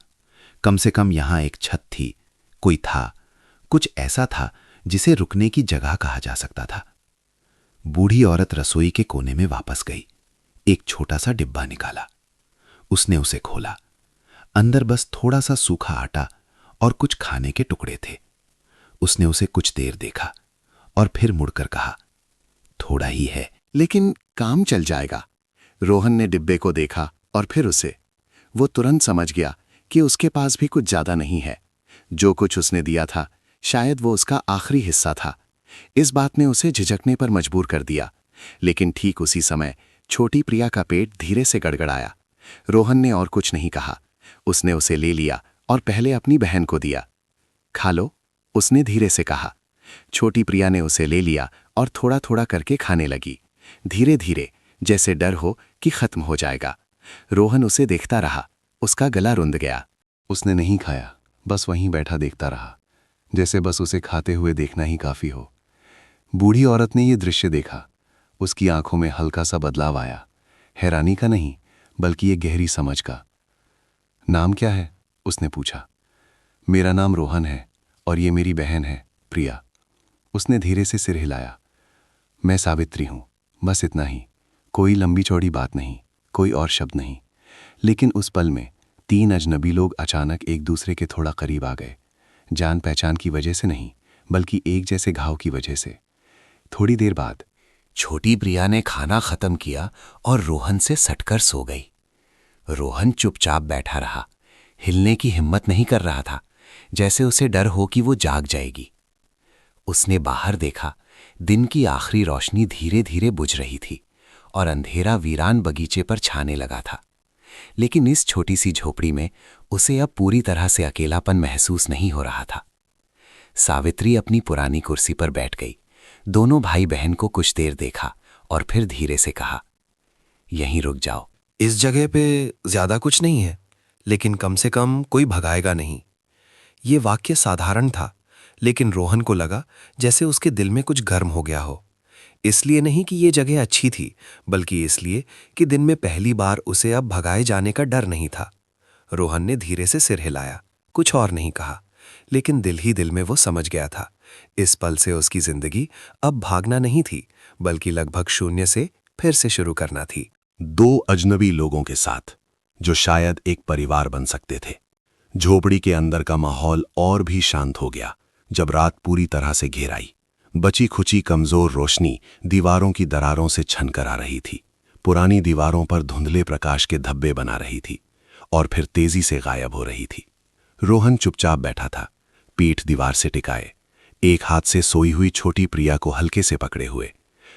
कम से कम यहां एक छत थी, कोई था, कुछ ऐसा था जिसे रुकने की जगह कहा जा सकता था। बूढ़ी औरत रसोई के कोने में वापस गई। एक छोटा सा डिब्बा निकाला। उसने उसे खोला। अंदर बस थोड़ा सा सूखा आटा और कुछ खाने के टुकड़े थे। उसने उसे कुछ देर देखा और फिर मुड़कर कहा, थोड़ा ही है, लेकिन काम चल जाएगा। रोहन ने डिब्बे को देखा और फिर उसे। वो तुरंत समझ गया कि उसके पास भी कुछ ज्यादा नहीं है। जो कुछ उसने दिया था, शायद वो उसका आखिरी हिस्सा था। इस बात ने उसे झिझकने पर मजबूर कर दिया। लेकिन ठीक उसी समय छोटी प्रिया का पेट धीरे से गड़गड़ाया। रोहन ने और कुछ नहीं कहा। उसने उसे ले लिया और पहले अपनी बहन को दिया। खा लो, उसने धीरे से कहा। छोटी प्रिया ने उसे ले लिया और थोड़ा थोड़ा करके खाने लगी, धीरे धीरे, जैसे डर हो कि खत्म हो जाएगा। रोहन उसे देखता रहा। उसका गला रुंध गया। उसने नहीं खाया, बस वहीं बैठा देखता रहा, जैसे बस उसे खाते हुए देखना ही काफी हो। बूढ़ी औरत ने ये दृश्य देखा। उसकी आंखों में हल्का सा बदलाव आया, हैरानी का नहीं, बल्कि ये गहरी समझ का। नाम क्या है? उसने पूछा। मेरा नाम रोहन है और ये मेरी बहन है, प्रिया। उसने धीरे से सिर हिलाया। मैं सावित्री हूं, बस इतना ही। कोई लंबी चौड़ी बात नहीं, कोई और शब्द नहीं। लेकिन उस पल में 3 अजनबी लोग अचानक एक दूसरे के थोड़ा करीब आ गए। जान पहचान की वजह से नहीं, बल्कि एक जैसे घाव की वजह से। थोड़ी देर बाद छोटी प्रिया ने खाना खत्म किया और रोहन से सटकर सो गई। रोहन चुपचाप बैठा रहा, हिलने की हिम्मत नहीं कर रहा था, जैसे उसे डर हो कि वो जाग जाएगी। उसने बाहर देखा। दिन की आखिरी रोशनी धीरे धीरे बुझ रही थी और अंधेरा वीरान बगीचे पर छाने लगा था। लेकिन इस छोटी सी झोपड़ी में उसे अब पूरी तरह से अकेलापन महसूस नहीं हो रहा था। सावित्री अपनी पुरानी कुर्सी पर बैठ गई। दोनों भाई बहन को कुछ देर देखा और फिर धीरे से कहा, यहीं रुक जाओ। इस जगह पे ज्यादा कुछ नहीं है, लेकिन कम से कम कोई भगाएगा नहीं। ये वाक्य साधारण था, लेकिन रोहन को लगा जैसे उसके दिल में कुछ गर्म हो गया हो। इसलिए नहीं कि ये जगह अच्छी थी, बल्कि इसलिए कि दिन में पहली बार उसे अब भगाए जाने का डर नहीं था। रोहन ने धीरे से सिर हिलाया, कुछ और नहीं कहा, लेकिन दिल ही दिल में वो समझ गया था। इस पल से उसकी जिंदगी अब भागना नहीं थी, बल्कि लगभग शून्य से फिर से शुरू करना थी। 2 अजनबी लोगों के साथ, जो शायद एक परिवार बन सकते थे। झोपड़ी के अंदर का माहौल और भी शांत हो गया जब रात पूरी तरह से घेर आई। बची खुची कमजोर रोशनी दीवारों की दरारों से छनकर आ रही थी। पुरानी दीवारों पर धुंधले प्रकाश के धब्बे बना रही थी और फिर तेजी से गायब हो रही थी। रोहन चुपचाप बैठा था, पीठ दीवार से टिकाए, एक हाथ से सोई हुई छोटी प्रिया को हल्के से पकड़े हुए,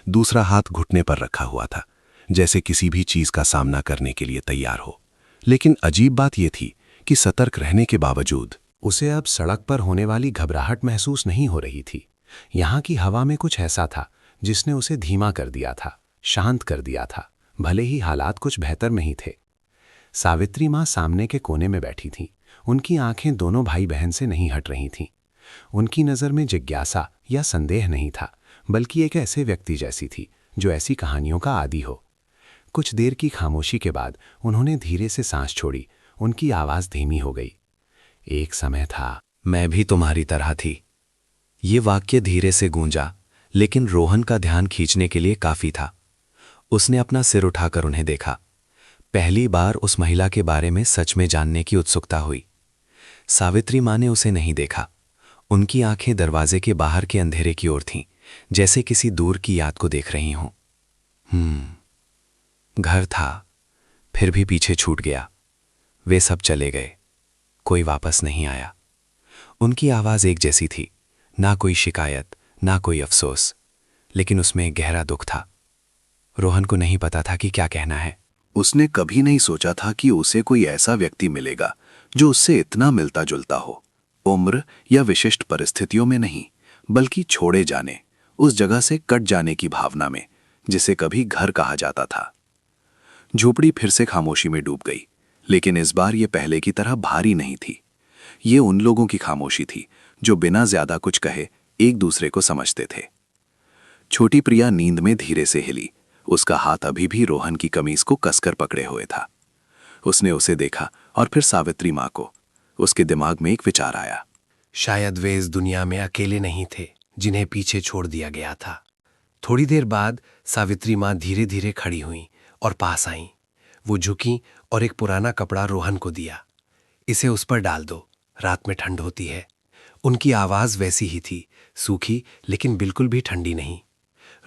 दूसरा हाथ घुटने पर रखा हुआ था, जैसे किसी भी चीज का सामना करने के लिए तैयार हो। लेकिन अजीब बात यह थी कि सतर्क रहने के बावजूद उसे अब सड़क पर होने वाली घबराहट महसूस नहीं हो रही थी। यहाँ की हवा में कुछ ऐसा था जिसने उसे धीमा कर दिया था। शांत कर दिया था, भले ही हालात कुछ बेहतर नहीं थे। सावित्री माँ सामने के कोने में बैठी थीं। उनकी आंखें दोनों भाई बहन से नहीं हट रही थीं। उनकी नज़र में जिज्ञासा या संदेह नहीं था, बल्कि एक ऐसे व्यक्ति जैसी थी जो ऐसी कहानियों का आदी हो। कुछ देर की खामोशी के बाद उन्होंने धीरे से सांस छोड़ी। उनकी आवाज़ धीमी हो गई। एक समय था, मैं भी तुम्हारी तरह थी। ये वाक्य धीरे से गूंजा, लेकिन रोहन का ध्यान खींचने के लिए काफी था। उसने अपना सिर उठाकर उन्हें देखा। पहली बार उस महिला के बारे में सच में जानने की उत्सुकता हुई। सावित्री माँ ने उसे नहीं देखा। उनकी आंखें दरवाजे के बाहर के अंधेरे की ओर थीं, जैसे किसी दूर की याद को देख रही हों। घर था, फिर भी पीछे छूट गया। वे सब चले गए, कोई वापस नहीं आया। उनकी आवाज़ एक जैसी थी, ना कोई शिकायत, ना कोई अफसोस, लेकिन उसमें गहरा दुख था। रोहन को नहीं पता था कि क्या कहना है। उसने कभी नहीं सोचा था कि उसे कोई ऐसा व्यक्ति मिलेगा जो उससे इतना मिलता जुलता हो, उम्र या विशिष्ट परिस्थितियों में नहीं, बल्कि छोड़े जाने, उस जगह से कट जाने की भावना में, जिसे कभी घर कहा जाता था। झोपड़ी फिर से खामोशी में डूब गई, लेकिन इस बार ये पहले की तरह भारी नहीं थी। ये उन लोगों की खामोशी थी जो बिना ज्यादा कुछ कहे एक दूसरे को समझते थे। छोटी प्रिया नींद में धीरे से हिली। उसका हाथ अभी भी रोहन की कमीज को कसकर पकड़े हुए था। उसने उसे देखा और फिर सावित्री माँ को। उसके दिमाग में एक विचार आया। शायद वे इस दुनिया में अकेले नहीं थे जिन्हें पीछे छोड़ दिया गया था। थोड़ी देर बाद सावित्री माँ धीरे धीरे खड़ी हुईं और पास आईं। वो झुकीं और एक पुराना कपड़ा रोहन को दिया। इसे उस पर डाल दो, रात में ठंड होती है। उनकी आवाज़ वैसी ही थी, सूखी लेकिन बिल्कुल भी ठंडी नहीं।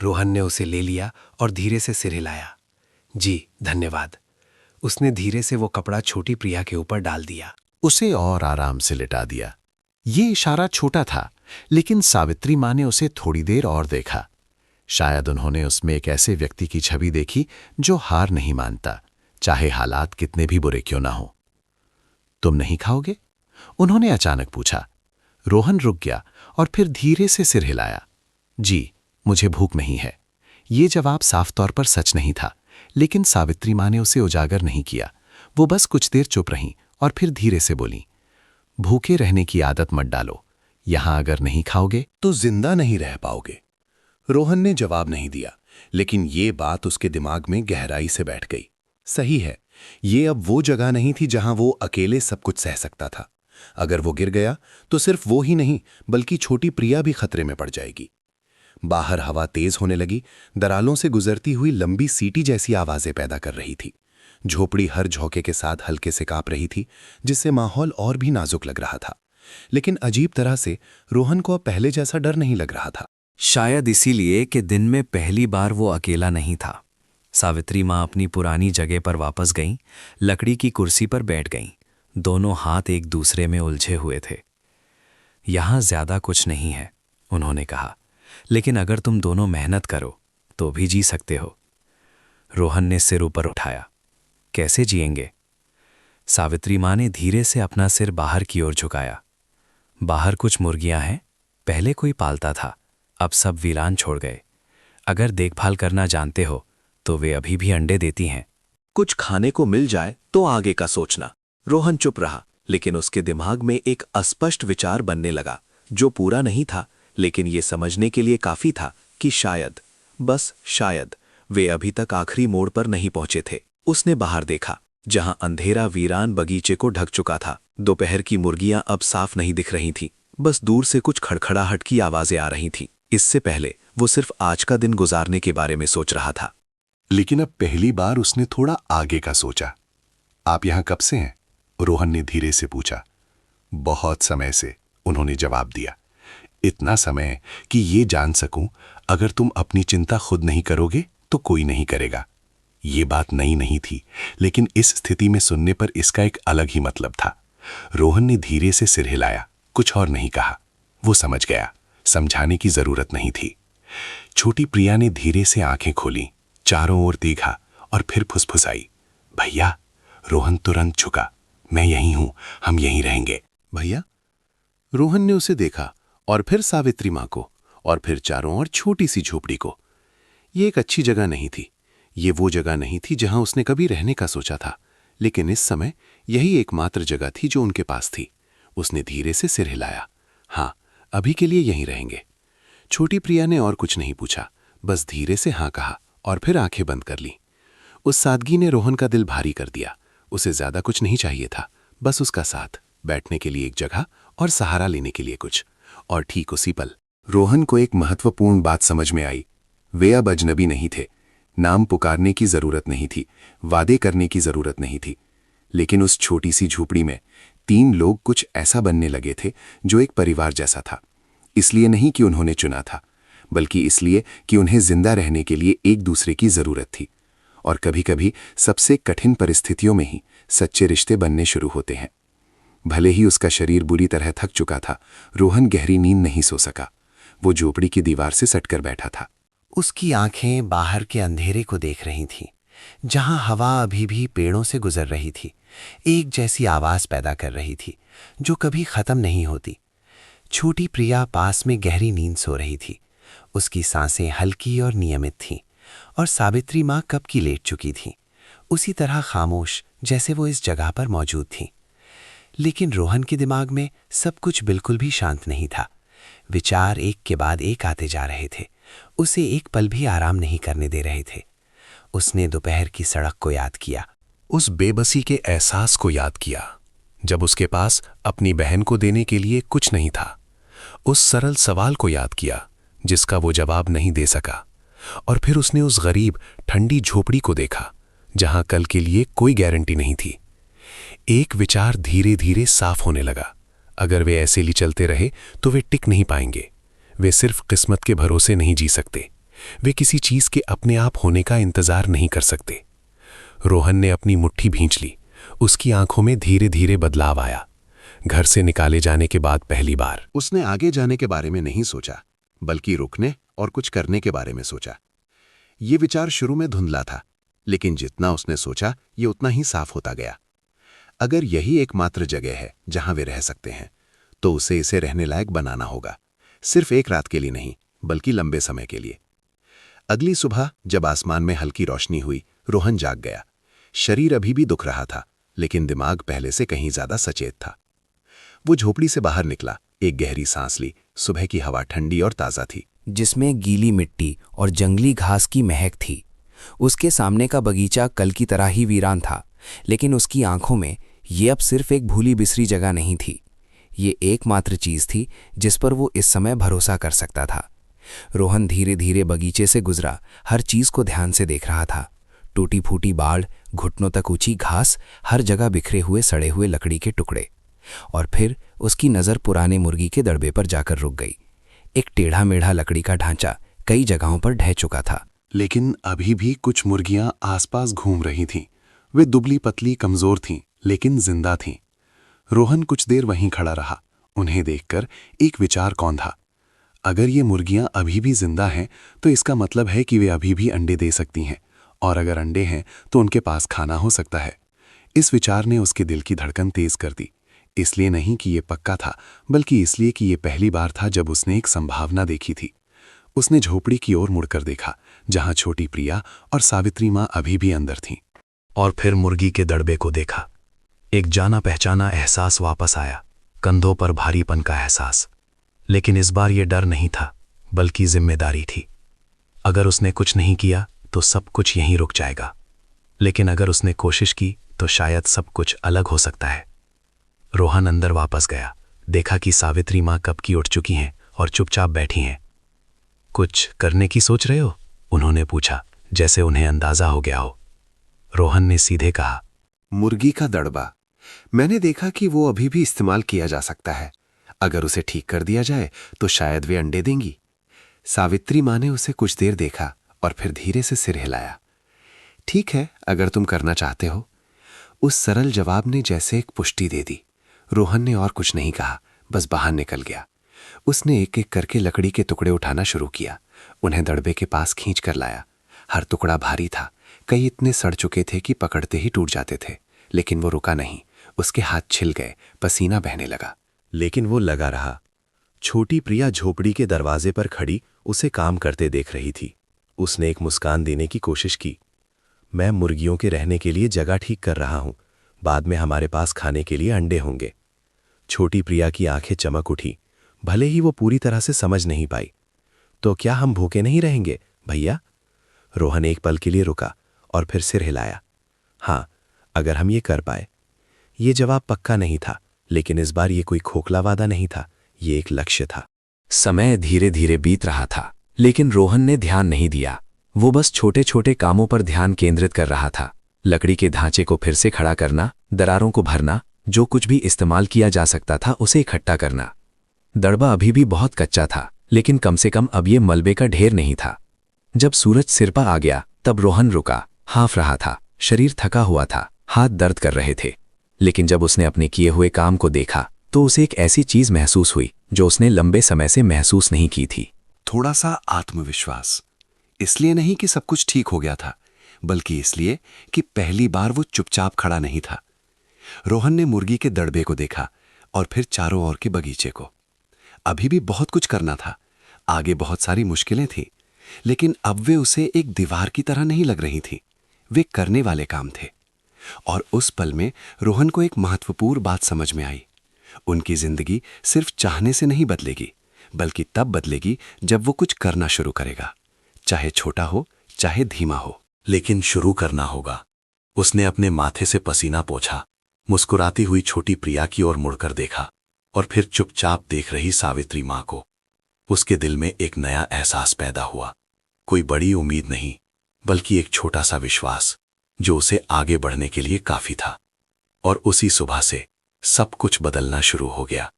रोहन ने उसे ले लिया और धीरे से सिर हिलाया। जी धन्यवाद। उसने धीरे से वो कपड़ा छोटी प्रिया के ऊपर डाल दिया। उसे और आराम से लिटा दिया। ये इशारा छोटा था, लेकिन सावित्री माँ ने उसे थोड़ी देर और देखा। शायद उन्होंने उसमें एक ऐसे व्यक्ति की छवि देखी जो हार नहीं मानता, चाहे हालात कितने भी बुरे क्यों ना हो। तुम नहीं खाओगे? उन्होंने अचानक पूछा। रोहन रुक गया और फिर धीरे से सिर हिलाया। जी, मुझे भूख नहीं है। ये जवाब साफ तौर पर सच नहीं था, लेकिन सावित्री माँ ने उसे उजागर नहीं किया। वो बस कुछ देर चुप रहीं और फिर धीरे से बोली, भूखे रहने की आदत मत डालो। यहां अगर नहीं खाओगे तो जिंदा नहीं रह पाओगे। रोहन ने जवाब नहीं दिया, लेकिन ये बात उसके दिमाग में गहराई से बैठ गई। सही है, ये अब वो जगह नहीं थी जहां वो अकेले सब कुछ सह सकता था। अगर वो गिर गया तो सिर्फ वो ही नहीं, बल्कि छोटी प्रिया भी खतरे में पड़ जाएगी। बाहर हवा तेज होने लगी। दरालों से गुजरती हुई लंबी सीटी जैसी आवाजें पैदा कर रही थी। झोपड़ी हर झोंके के साथ हल्के से कांप रही थी, जिससे माहौल और भी नाजुक लग रहा था। लेकिन अजीब तरह से रोहन को अब पहले जैसा डर नहीं लग रहा था। शायद इसीलिए कि दिन में पहली बार वो अकेला नहीं था। सावित्री माँ अपनी पुरानी जगह पर वापस गईं, लकड़ी की कुर्सी पर बैठ गईं। दोनों हाथ एक दूसरे में उलझे हुए थे। यहां ज्यादा कुछ नहीं है, उन्होंने कहा, लेकिन अगर तुम दोनों मेहनत करो तो भी जी सकते हो। रोहन ने सिर ऊपर उठाया। कैसे जिएंगे? सावित्री माँ ने धीरे से अपना सिर बाहर की ओर झुकाया। बाहर कुछ मुर्गियां हैं, पहले कोई पालता था, अब सब वीरान छोड़ गए। अगर देखभाल करना जानते हो तो वे अभी भी अंडे देती हैं। कुछ खाने को मिल जाए तो आगे का सोचना। रोहन चुप रहा, लेकिन उसके दिमाग में एक अस्पष्ट विचार बनने लगा, जो पूरा नहीं था, लेकिन ये समझने के लिए काफी था कि शायद, बस शायद, वे अभी तक आखिरी मोड़ पर नहीं पहुंचे थे। उसने बाहर देखा, जहां अंधेरा वीरान बगीचे को ढक चुका था। दोपहर की मुर्गियां अब साफ नहीं दिख रही थीं, बस दूर से कुछ खड़खड़ाहट की आवाजें आ रही थीं। इससे पहले वो सिर्फ आज का दिन गुजारने के बारे में सोच रहा था। लेकिन अब पहली बार उसने थोड़ा आगे का सोचा। आप यहां कब से हैं? रोहन ने धीरे से पूछा। बहुत समय से, उन्होंने जवाब दिया। इतना समय कि ये जान सकूं, अगर तुम अपनी चिंता खुद नहीं करोगे तो कोई नहीं करेगा। ये बात नई नहीं थी, लेकिन इस स्थिति में सुनने पर इसका एक अलग ही मतलब था। रोहन ने धीरे से सिर हिलाया, कुछ और नहीं कहा। वो समझ गया, समझाने की जरूरत नहीं थी। छोटी प्रिया ने धीरे से आंखें खोली, चारों ओर देखा और फिर फुसफुसाई, भैया। रोहन तुरंत झुका। मैं यहीं हूं, हम यहीं रहेंगे। भैया? रोहन ने उसे देखा और फिर सावित्री माँ को और फिर चारों ओर छोटी सी झोपड़ी को। ये एक अच्छी जगह नहीं थी। ये वो जगह नहीं थी जहां उसने कभी रहने का सोचा था, लेकिन इस समय यही एकमात्र जगह थी जो उनके पास थी। उसने धीरे से सिर हिलाया। हाँ, अभी के लिए यहीं रहेंगे। छोटी प्रिया ने और कुछ नहीं पूछा, बस धीरे से हाँ कहा और फिर आंखें बंद कर लीं। उस सादगी ने रोहन का दिल भारी कर दिया। उसे ज्यादा कुछ नहीं चाहिए था, बस उसका साथ, बैठने के लिए एक जगह और सहारा लेने के लिए कुछ। और ठीक उसी पल रोहन को एक महत्वपूर्ण बात समझ में आई। वे अब अजनबी नहीं थे। नाम पुकारने की जरूरत नहीं थी, वादे करने की जरूरत नहीं थी, लेकिन उस छोटी सी झोपड़ी में 3 लोग कुछ ऐसा बनने लगे थे जो एक परिवार जैसा था। इसलिए नहीं कि उन्होंने चुना था, बल्कि इसलिए कि उन्हें जिंदा रहने के लिए एक दूसरे की जरूरत थी। और कभी-कभी सबसे कठिन परिस्थितियों में ही सच्चे रिश्ते बनने शुरू होते हैं। भले ही उसका शरीर बुरी तरह थक चुका था, रोहन गहरी नींद नहीं सो सका। वो झोपड़ी की दीवार से सटकर बैठा था। उसकी आंखें बाहर के अंधेरे को देख रही थीं, जहां हवा अभी भी पेड़ों से गुजर रही थी, एक जैसी आवाज पैदा कर रही थी जो कभी खत्म नहीं होती। छोटी प्रिया पास में गहरी नींद सो रही थी। उसकी सांसें हल्की और नियमित थीं, और सावित्री माँ कब की लेट चुकी थी, उसी तरह खामोश जैसे वो इस जगह पर मौजूद थीं। लेकिन रोहन के दिमाग में सब कुछ बिल्कुल भी शांत नहीं था। विचार एक के बाद एक आते जा रहे थे, उसे एक पल भी आराम नहीं करने दे रहे थे। उसने दोपहर की सड़क को याद किया, उस बेबसी के एहसास को याद किया जब उसके पास अपनी बहन को देने के लिए कुछ नहीं था। उस सरल सवाल को याद किया जिसका वो जवाब नहीं दे सका। और फिर उसने उस गरीब ठंडी झोपड़ी को देखा जहां कल के लिए कोई गारंटी नहीं थी। एक विचार धीरे धीरे साफ होने लगा। अगर वे ऐसे ही चलते रहे तो वे टिक नहीं पाएंगे। वे सिर्फ किस्मत के भरोसे नहीं जी सकते। वे किसी चीज के अपने आप होने का इंतजार नहीं कर सकते। रोहन ने अपनी मुट्ठी भींच ली। उसकी आंखों में धीरे धीरे बदलाव आया। घर से निकाले जाने के बाद पहली बार उसने आगे जाने के बारे में नहीं सोचा, बल्कि रुकने और कुछ करने के बारे में सोचा। ये विचार शुरू में धुंधला था, लेकिन जितना उसने सोचा ये उतना ही साफ होता गया। अगर यही एकमात्र जगह है जहां वे रह सकते हैं, तो उसे इसे रहने लायक बनाना होगा। सिर्फ एक रात के लिए नहीं, बल्कि लंबे समय के लिए। अगली सुबह जब आसमान में हल्की रोशनी हुई, रोहन जाग गया। शरीर अभी भी दुख रहा था, लेकिन दिमाग पहले से कहीं ज्यादा सचेत था। वो झोपड़ी से बाहर निकला, एक गहरी सांस ली। सुबह की हवा ठंडी और ताजा थी, जिसमें गीली मिट्टी और जंगली घास की महक थी। उसके सामने का बगीचा कल की तरह ही वीरान था, लेकिन उसकी आंखों में ये अब सिर्फ एक भूली बिसरी जगह नहीं थी। ये एकमात्र चीज थी जिस पर वो इस समय भरोसा कर सकता था। रोहन धीरे धीरे बगीचे से गुजरा, हर चीज को ध्यान से देख रहा था। टूटी फूटी बाड़, घुटनों तक ऊंची घास, हर जगह बिखरे हुए सड़े हुए लकड़ी के टुकड़े। और फिर उसकी नज़र पुराने मुर्गी के दड़बे पर जाकर रुक गई। एक टेढ़ा मेढ़ा लकड़ी का ढांचा कई जगहों पर ढह चुका था, लेकिन अभी भी कुछ मुर्गियां आसपास घूम रही थीं। वे दुबली पतली कमजोर थीं, लेकिन जिंदा थीं। रोहन कुछ देर वहीं खड़ा रहा। उन्हें देखकर एक विचार कौंधा। अगर ये मुर्गियां अभी भी जिंदा हैं तो इसका मतलब है कि वे अभी भी अंडे दे सकती हैं, और अगर अंडे हैं तो उनके पास खाना हो सकता है। इस विचार ने उसके दिल की धड़कन तेज कर दी। इसलिए नहीं कि ये पक्का था, बल्कि इसलिए कि ये पहली बार था जब उसने एक संभावना देखी थी। उसने झोपड़ी की ओर मुड़कर देखा, जहां छोटी प्रिया और सावित्री माँ अभी भी अंदर थीं। और फिर मुर्गी के दड़बे को देखा। एक जाना पहचाना एहसास वापस आया, कंधों पर भारीपन का एहसास। लेकिन इस बार ये डर नहीं था, बल्कि जिम्मेदारी थी। अगर उसने कुछ नहीं किया तो सब कुछ यहीं रुक जाएगा, लेकिन अगर उसने कोशिश की तो शायद सब कुछ अलग हो सकता है। रोहन अंदर वापस गया, देखा कि सावित्री माँ कब की उठ चुकी हैं और चुपचाप बैठी हैं। कुछ करने की सोच रहे हो? उन्होंने पूछा, जैसे उन्हें अंदाजा हो गया हो। रोहन ने सीधे कहा, मुर्गी का दड़बा। मैंने देखा कि वो अभी भी इस्तेमाल किया जा सकता है। अगर उसे ठीक कर दिया जाए तो शायद वे अंडे देंगी। सावित्री माँ ने उसे कुछ देर देखा और फिर धीरे से सिर हिलाया। ठीक है, अगर तुम करना चाहते हो। उस सरल जवाब ने जैसे एक पुष्टि दे दी। रोहन ने और कुछ नहीं कहा, बस बाहर निकल गया। उसने एक एक करके लकड़ी के टुकड़े उठाना शुरू किया, उन्हें दड़बे के पास खींच कर लाया। हर टुकड़ा भारी था, कई इतने सड़ चुके थे कि पकड़ते ही टूट जाते थे। लेकिन वो रुका नहीं, उसके हाथ छिल गए, पसीना बहने लगा। लेकिन वो लगा रहा। छोटी प्रिया झोपड़ी के दरवाजे पर खड़ी उसे काम करते देख रही थी। उसने एक मुस्कान देने की कोशिश की। मैं मुर्गियों के रहने के लिए जगह ठीक कर रहा हूं, बाद में हमारे पास खाने के लिए अंडे होंगे। छोटी प्रिया की आंखें चमक उठी, भले ही वो पूरी तरह से समझ नहीं पाई। तो क्या हम भूखे नहीं रहेंगे भैया? रोहन एक पल के लिए रुका और फिर सिर हिलाया। हाँ, अगर हम ये कर पाए। ये जवाब पक्का नहीं था, लेकिन इस बार ये कोई खोखला वादा नहीं था, ये एक लक्ष्य था। समय धीरे धीरे बीत रहा था, लेकिन रोहन ने ध्यान नहीं दिया। वो बस छोटे छोटे कामों पर ध्यान केंद्रित कर रहा था। लकड़ी के ढांचे को फिर से खड़ा करना, दरारों को भरना, जो कुछ भी इस्तेमाल किया जा सकता था उसे इकट्ठा करना। दड़बा अभी भी बहुत कच्चा था, लेकिन कम से कम अब ये मलबे का ढेर नहीं था। जब सूरज सिर पर आ गया तब रोहन रुका, हाँफ रहा था, शरीर थका हुआ था, हाथ दर्द कर रहे थे। लेकिन जब उसने अपने किए हुए काम को देखा तो उसे एक ऐसी चीज महसूस हुई जो उसने लंबे समय से महसूस नहीं की थी। थोड़ा सा आत्मविश्वास। इसलिए नहीं कि सब कुछ ठीक हो गया था, बल्कि इसलिए कि पहली बार वो चुपचाप खड़ा नहीं था। रोहन ने मुर्गी के दड़बे को देखा और फिर चारों ओर के बगीचे को। अभी भी बहुत कुछ करना था, आगे बहुत सारी मुश्किलें थी, लेकिन अब वे उसे एक दीवार की तरह नहीं लग रही थी। वे करने वाले काम थे। और उस पल में रोहन को एक महत्वपूर्ण बात समझ में आई। उनकी जिंदगी सिर्फ चाहने से नहीं बदलेगी, बल्कि तब बदलेगी जब वो कुछ करना शुरू करेगा, चाहे छोटा हो चाहे धीमा हो। लेकिन शुरू करना होगा। उसने अपने माथे से पसीना पोंछा, मुस्कुराती हुई छोटी प्रिया की ओर मुड़कर देखा और फिर चुपचाप देख रही सावित्री मां को। उसके दिल में एक नया एहसास पैदा हुआ। कोई बड़ी उम्मीद नहीं, बल्कि एक छोटा सा विश्वास जो उसे आगे बढ़ने के लिए काफी था। और उसी सुबह से सब कुछ बदलना शुरू हो गया।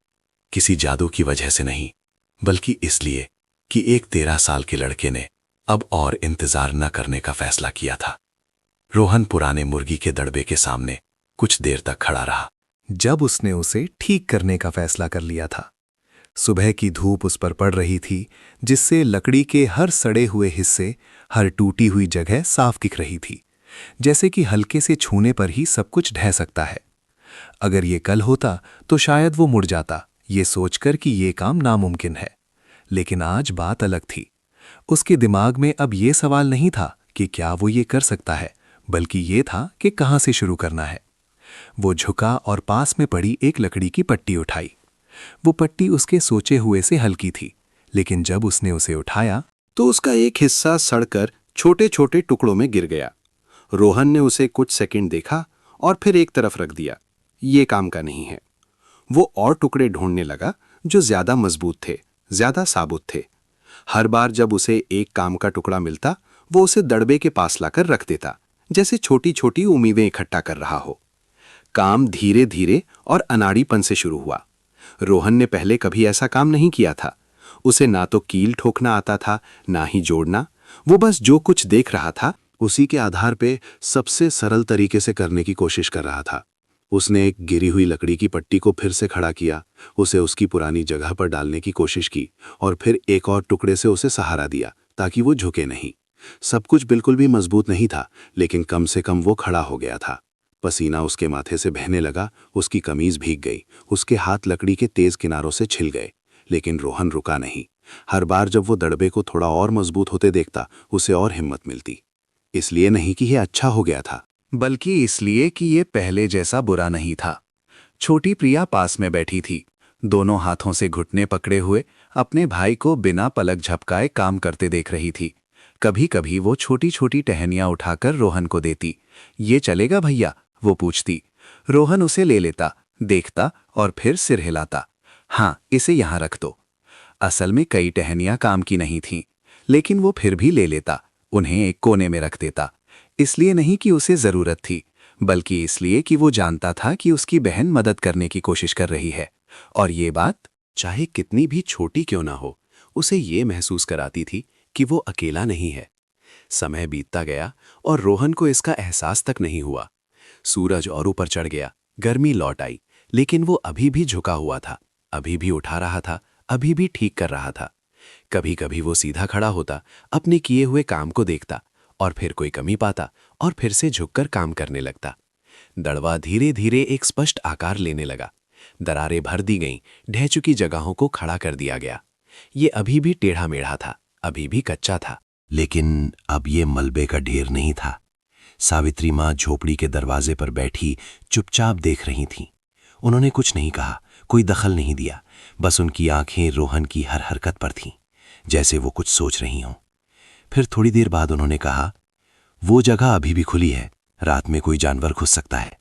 किसी जादू की वजह से नहीं, बल्कि इसलिए कि एक 13 साल के लड़के ने अब और इंतजार न करने का फैसला किया था। रोहन पुराने मुर्गी के दड़बे के सामने कुछ देर तक खड़ा रहा। जब उसने उसे ठीक करने का फैसला कर लिया था, सुबह की धूप उस पर पड़ रही थी, जिससे लकड़ी के हर सड़े हुए हिस्से, हर टूटी हुई जगह साफ दिख रही थी, जैसे कि हल्के से छूने पर ही सब कुछ ढह सकता है। अगर ये कल होता तो शायद वो मुड़ जाता, ये सोचकर कि ये काम नामुमकिन है। लेकिन आज बात अलग थी। उसके दिमाग में अब ये सवाल नहीं था कि क्या वो ये कर सकता है, बल्कि ये था कि कहाँ से शुरू करना है। वो झुका और पास में पड़ी एक लकड़ी की पट्टी उठाई। वो पट्टी उसके सोचे हुए से हल्की थी, लेकिन जब उसने उसे उठाया तो उसका एक हिस्सा सड़कर छोटे छोटे टुकड़ों में गिर गया। रोहन ने उसे कुछ सेकंड देखा और फिर एक तरफ रख दिया। ये काम का नहीं है। वो और टुकड़े ढूंढने लगा जो ज्यादा मजबूत थे, ज्यादा साबुत थे। हर बार जब उसे एक काम का टुकड़ा मिलता, वो उसे दड़बे के पास लाकर रख देता, जैसे छोटी छोटी उम्मीदें इकट्ठा कर रहा हो। काम धीरे धीरे और अनाड़ीपन से शुरू हुआ। रोहन ने पहले कभी ऐसा काम नहीं किया था। उसे ना तो कील ठोकना आता था, ना ही जोड़ना। वो बस जो कुछ देख रहा था उसी के आधार पे सबसे सरल तरीके से करने की कोशिश कर रहा था। उसने एक गिरी हुई लकड़ी की पट्टी को फिर से खड़ा किया, उसे उसकी पुरानी जगह पर डालने की कोशिश की और फिर एक और टुकड़े से उसे सहारा दिया ताकि वो झुके नहीं। सब कुछ बिल्कुल भी मजबूत नहीं था, लेकिन कम से कम वो खड़ा हो गया था। पसीना उसके माथे से बहने लगा, उसकी कमीज भीग गई, उसके हाथ लकड़ी के तेज किनारों से छिल गए। लेकिन रोहन रुका नहीं। हर बार जब वो दड़बे को थोड़ा और मजबूत होते देखता, उसे और हिम्मत मिलती। इसलिए नहीं कि यह अच्छा हो गया था, बल्कि इसलिए कि ये पहले जैसा बुरा नहीं था। छोटी प्रिया पास में बैठी थी, दोनों हाथों से घुटने पकड़े हुए अपने भाई को बिना पलक झपकाए काम करते देख रही थी। कभी कभी वो छोटी छोटी टहनियां उठाकर रोहन को देती। ये चलेगा भैया? वो पूछती। रोहन उसे ले लेता, देखता और फिर सिर हिलाता। हाँ, इसे यहां रख दो। असल में कई टहनियां काम की नहीं थीं, लेकिन वो फिर भी ले लेता, उन्हें एक कोने में रख देता। इसलिए नहीं कि उसे जरूरत थी, बल्कि इसलिए कि वो जानता था कि उसकी बहन मदद करने की कोशिश कर रही है। और ये बात, चाहे कितनी भी छोटी क्यों ना हो, उसे ये महसूस कराती थी कि वो अकेला नहीं है। समय बीतता गया और रोहन को इसका एहसास तक नहीं हुआ। सूरज और ऊपर चढ़ गया, गर्मी लौट आई, लेकिन वो अभी भी झुका हुआ था, अभी भी उठा रहा था, अभी भी ठीक कर रहा था। कभी कभी वो सीधा खड़ा होता, अपने किए हुए काम को देखता और फिर कोई कमी पाता और फिर से झुककर काम करने लगता। दड़वा धीरे धीरे एक स्पष्ट आकार लेने लगा। दरारें भर दी गईं, ढह चुकी जगहों को खड़ा कर दिया गया। ये अभी भी टेढ़ा मेढ़ा था, अभी भी कच्चा था, लेकिन अब ये मलबे का ढेर नहीं था। सावित्री माँ झोपड़ी के दरवाजे पर बैठी चुपचाप देख रही थीं। उन्होंने कुछ नहीं कहा, कोई दखल नहीं दिया, बस उनकी आंखें रोहन की हर हरकत पर थीं, जैसे वो कुछ सोच रही हों। फिर थोड़ी देर बाद उन्होंने कहा, वो जगह अभी भी खुली है, रात में कोई जानवर घुस सकता है।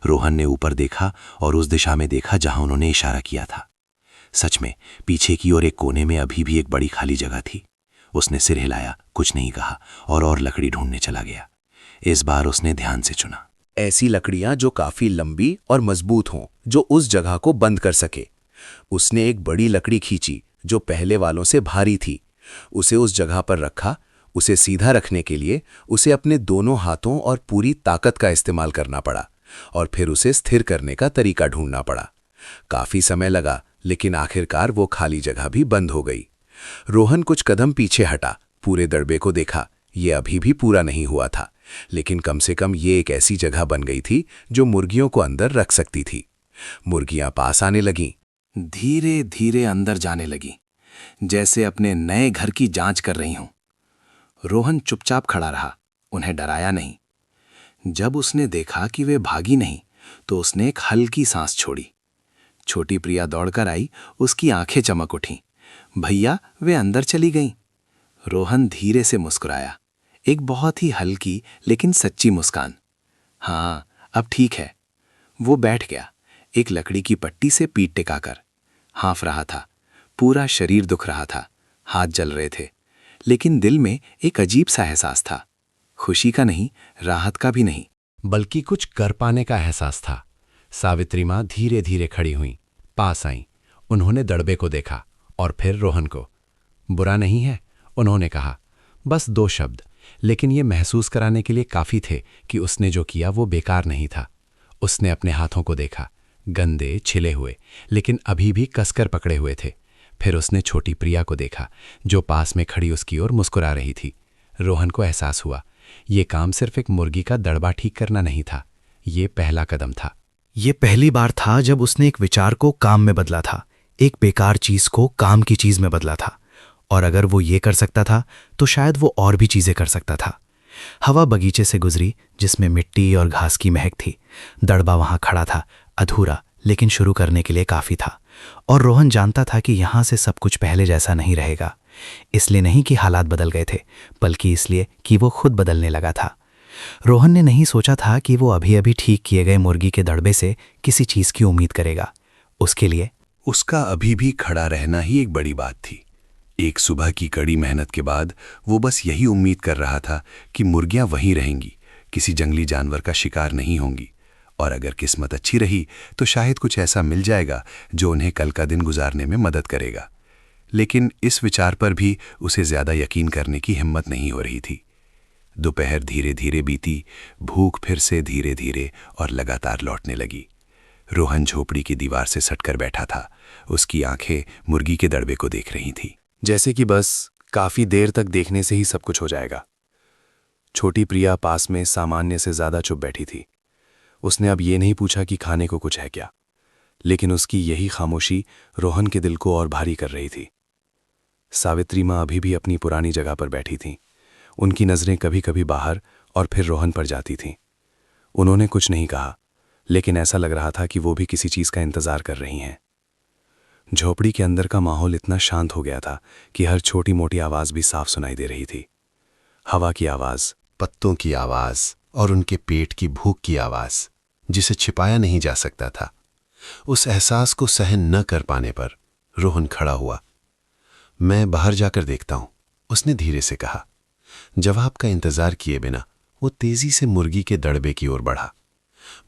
रोहन ने ऊपर देखा और उस दिशा में देखा जहां उन्होंने इशारा किया था। सच में पीछे की ओर एक कोने में अभी भी एक बड़ी खाली जगह थी। उसने सिर हिलाया, कुछ नहीं कहा और लकड़ी ढूंढने चला गया। इस बार उसने ध्यान से चुना। ऐसी लकड़ियां जो काफी लंबी और मजबूत हों, जो उस जगह को बंद कर सके। उसने एक बड़ी लकड़ी खींची जो पहले वालों से भारी थी। उसे उस जगह पर रखा। उसे सीधा रखने के लिए उसे अपने दोनों हाथों और पूरी ताकत का इस्तेमाल करना पड़ा और फिर उसे स्थिर करने का तरीका ढूंढना पड़ा। काफी समय लगा, लेकिन आखिरकार वो खाली जगह भी बंद हो गई। रोहन कुछ कदम पीछे हटा, पूरे दड़बे को देखा। ये अभी भी पूरा नहीं हुआ था, लेकिन कम से कम ये एक ऐसी जगह बन गई थी जो मुर्गियों को अंदर रख सकती थी। मुर्गियां पास आने लगीं। धीरे धीरे अंदर जाने लगी, जैसे अपने नए घर की जांच कर रही हूं। रोहन चुपचाप खड़ा रहा, उन्हें डराया नहीं। जब उसने देखा कि वे भागी नहीं, तो उसने एक हल्की सांस छोड़ी। छोटी प्रिया दौड़कर आई, उसकी आंखें चमक उठीं। भैया, वे अंदर चली गईं। रोहन धीरे से मुस्कुराया, एक बहुत ही हल्की लेकिन सच्ची मुस्कान। हाँ, अब ठीक है। वो बैठ गया, एक लकड़ी की पट्टी से पीठ टिकाकर। हाँफ रहा था, पूरा शरीर दुख रहा था, हाथ जल रहे थे, लेकिन दिल में एक अजीब सा एहसास था। खुशी का नहीं, राहत का भी नहीं, बल्कि कुछ कर पाने का एहसास था। सावित्री माँ धीरे धीरे खड़ी हुईं, पास आईं। उन्होंने दड़बे को देखा और फिर रोहन को। बुरा नहीं है, उन्होंने कहा, बस 2 शब्द, लेकिन ये महसूस कराने के लिए काफी थे कि उसने जो किया वो बेकार नहीं था। उसने अपने हाथों को देखा, गंदे, छिले हुए, लेकिन अभी भी कसकर पकड़े हुए थे। फिर उसने छोटी प्रिया को देखा, जो पास में खड़ी उसकी ओर मुस्कुरा रही थी। रोहन को एहसास हुआ, ये काम सिर्फ एक मुर्गी का दड़बा ठीक करना नहीं था, ये पहला कदम था। ये पहली बार था जब उसने एक विचार को काम में बदला था, एक बेकार चीज को काम की चीज में बदला था। और अगर वो ये कर सकता था, तो शायद वो और भी चीजें कर सकता था। हवा बगीचे से गुजरी, जिसमें मिट्टी और घास की महक थी। दड़बा वहां खड़ा था, अधूरा, लेकिन शुरू करने के लिए काफी था। और रोहन जानता था कि यहां से सब कुछ पहले जैसा नहीं रहेगा। इसलिए नहीं कि हालात बदल गए थे, बल्कि इसलिए कि वो खुद बदलने लगा था। रोहन ने नहीं सोचा था कि वो अभी अभी ठीक किए गए मुर्गी के दड़बे से किसी चीज की उम्मीद करेगा। उसके लिए उसका अभी भी खड़ा रहना ही एक बड़ी बात थी। एक सुबह की कड़ी मेहनत के बाद वो बस यही उम्मीद कर रहा था कि मुर्गियां वहीं रहेंगी, किसी जंगली जानवर का शिकार नहीं होंगी, और अगर किस्मत अच्छी रही तो शायद कुछ ऐसा मिल जाएगा जो उन्हें कल का दिन गुजारने में मदद करेगा। लेकिन इस विचार पर भी उसे ज्यादा यकीन करने की हिम्मत नहीं हो रही थी। दोपहर धीरे धीरे बीती, भूख फिर से धीरे धीरे और लगातार लौटने लगी। रोहन झोपड़ी की दीवार से सटकर बैठा था, उसकी आंखें मुर्गी के दड़बे को देख रही थी। जैसे कि बस काफी देर तक देखने से ही सब कुछ हो जाएगा। छोटी प्रिया पास में सामान्य से ज्यादा चुप बैठी थी। उसने अब ये नहीं पूछा कि खाने को कुछ है क्या, लेकिन उसकी यही खामोशी रोहन के दिल को और भारी कर रही थी। सावित्री माँ अभी भी अपनी पुरानी जगह पर बैठी थीं। उनकी नजरें कभी कभी बाहर और फिर रोहन पर जाती थीं। उन्होंने कुछ नहीं कहा, लेकिन ऐसा लग रहा था कि वो भी किसी चीज का इंतजार कर रही हैं। झोपड़ी के अंदर का माहौल इतना शांत हो गया था कि हर छोटी मोटी आवाज भी साफ सुनाई दे रही थी। हवा की आवाज, पत्तों की आवाज और उनके पेट की भूख की आवाज, जिसे छिपाया नहीं जा सकता था। उस एहसास को सहन न कर पाने पर रोहन खड़ा हुआ। मैं बाहर जाकर देखता हूं, उसने धीरे से कहा। जवाब का इंतजार किए बिना वो तेजी से मुर्गी के दड़बे की ओर बढ़ा।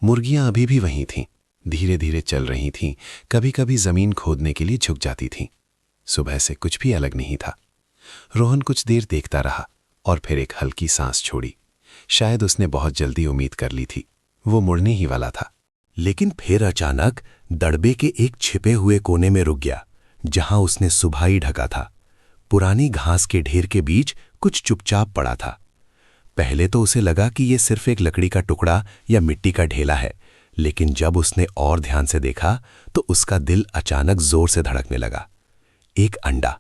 मुर्गियां अभी भी वहीं थीं, धीरे धीरे चल रही थीं, कभी कभी जमीन खोदने के लिए झुक जाती थीं। सुबह से कुछ भी अलग नहीं था। रोहन कुछ देर देखता रहा और फिर एक हल्की सांस छोड़ी। शायद उसने बहुत जल्दी उम्मीद कर ली थी, वो मुड़ने ही वाला था। लेकिन फिर अचानक दड़बे के एक छिपे हुए कोने में रुक गया, जहां उसने सुबह ही ढका था। पुरानी घास के ढेर के बीच कुछ चुपचाप पड़ा था। पहले तो उसे लगा कि यह सिर्फ एक लकड़ी का टुकड़ा या मिट्टी का ढेला है, लेकिन जब उसने और ध्यान से देखा तो उसका दिल अचानक जोर से धड़कने लगा। एक अंडा।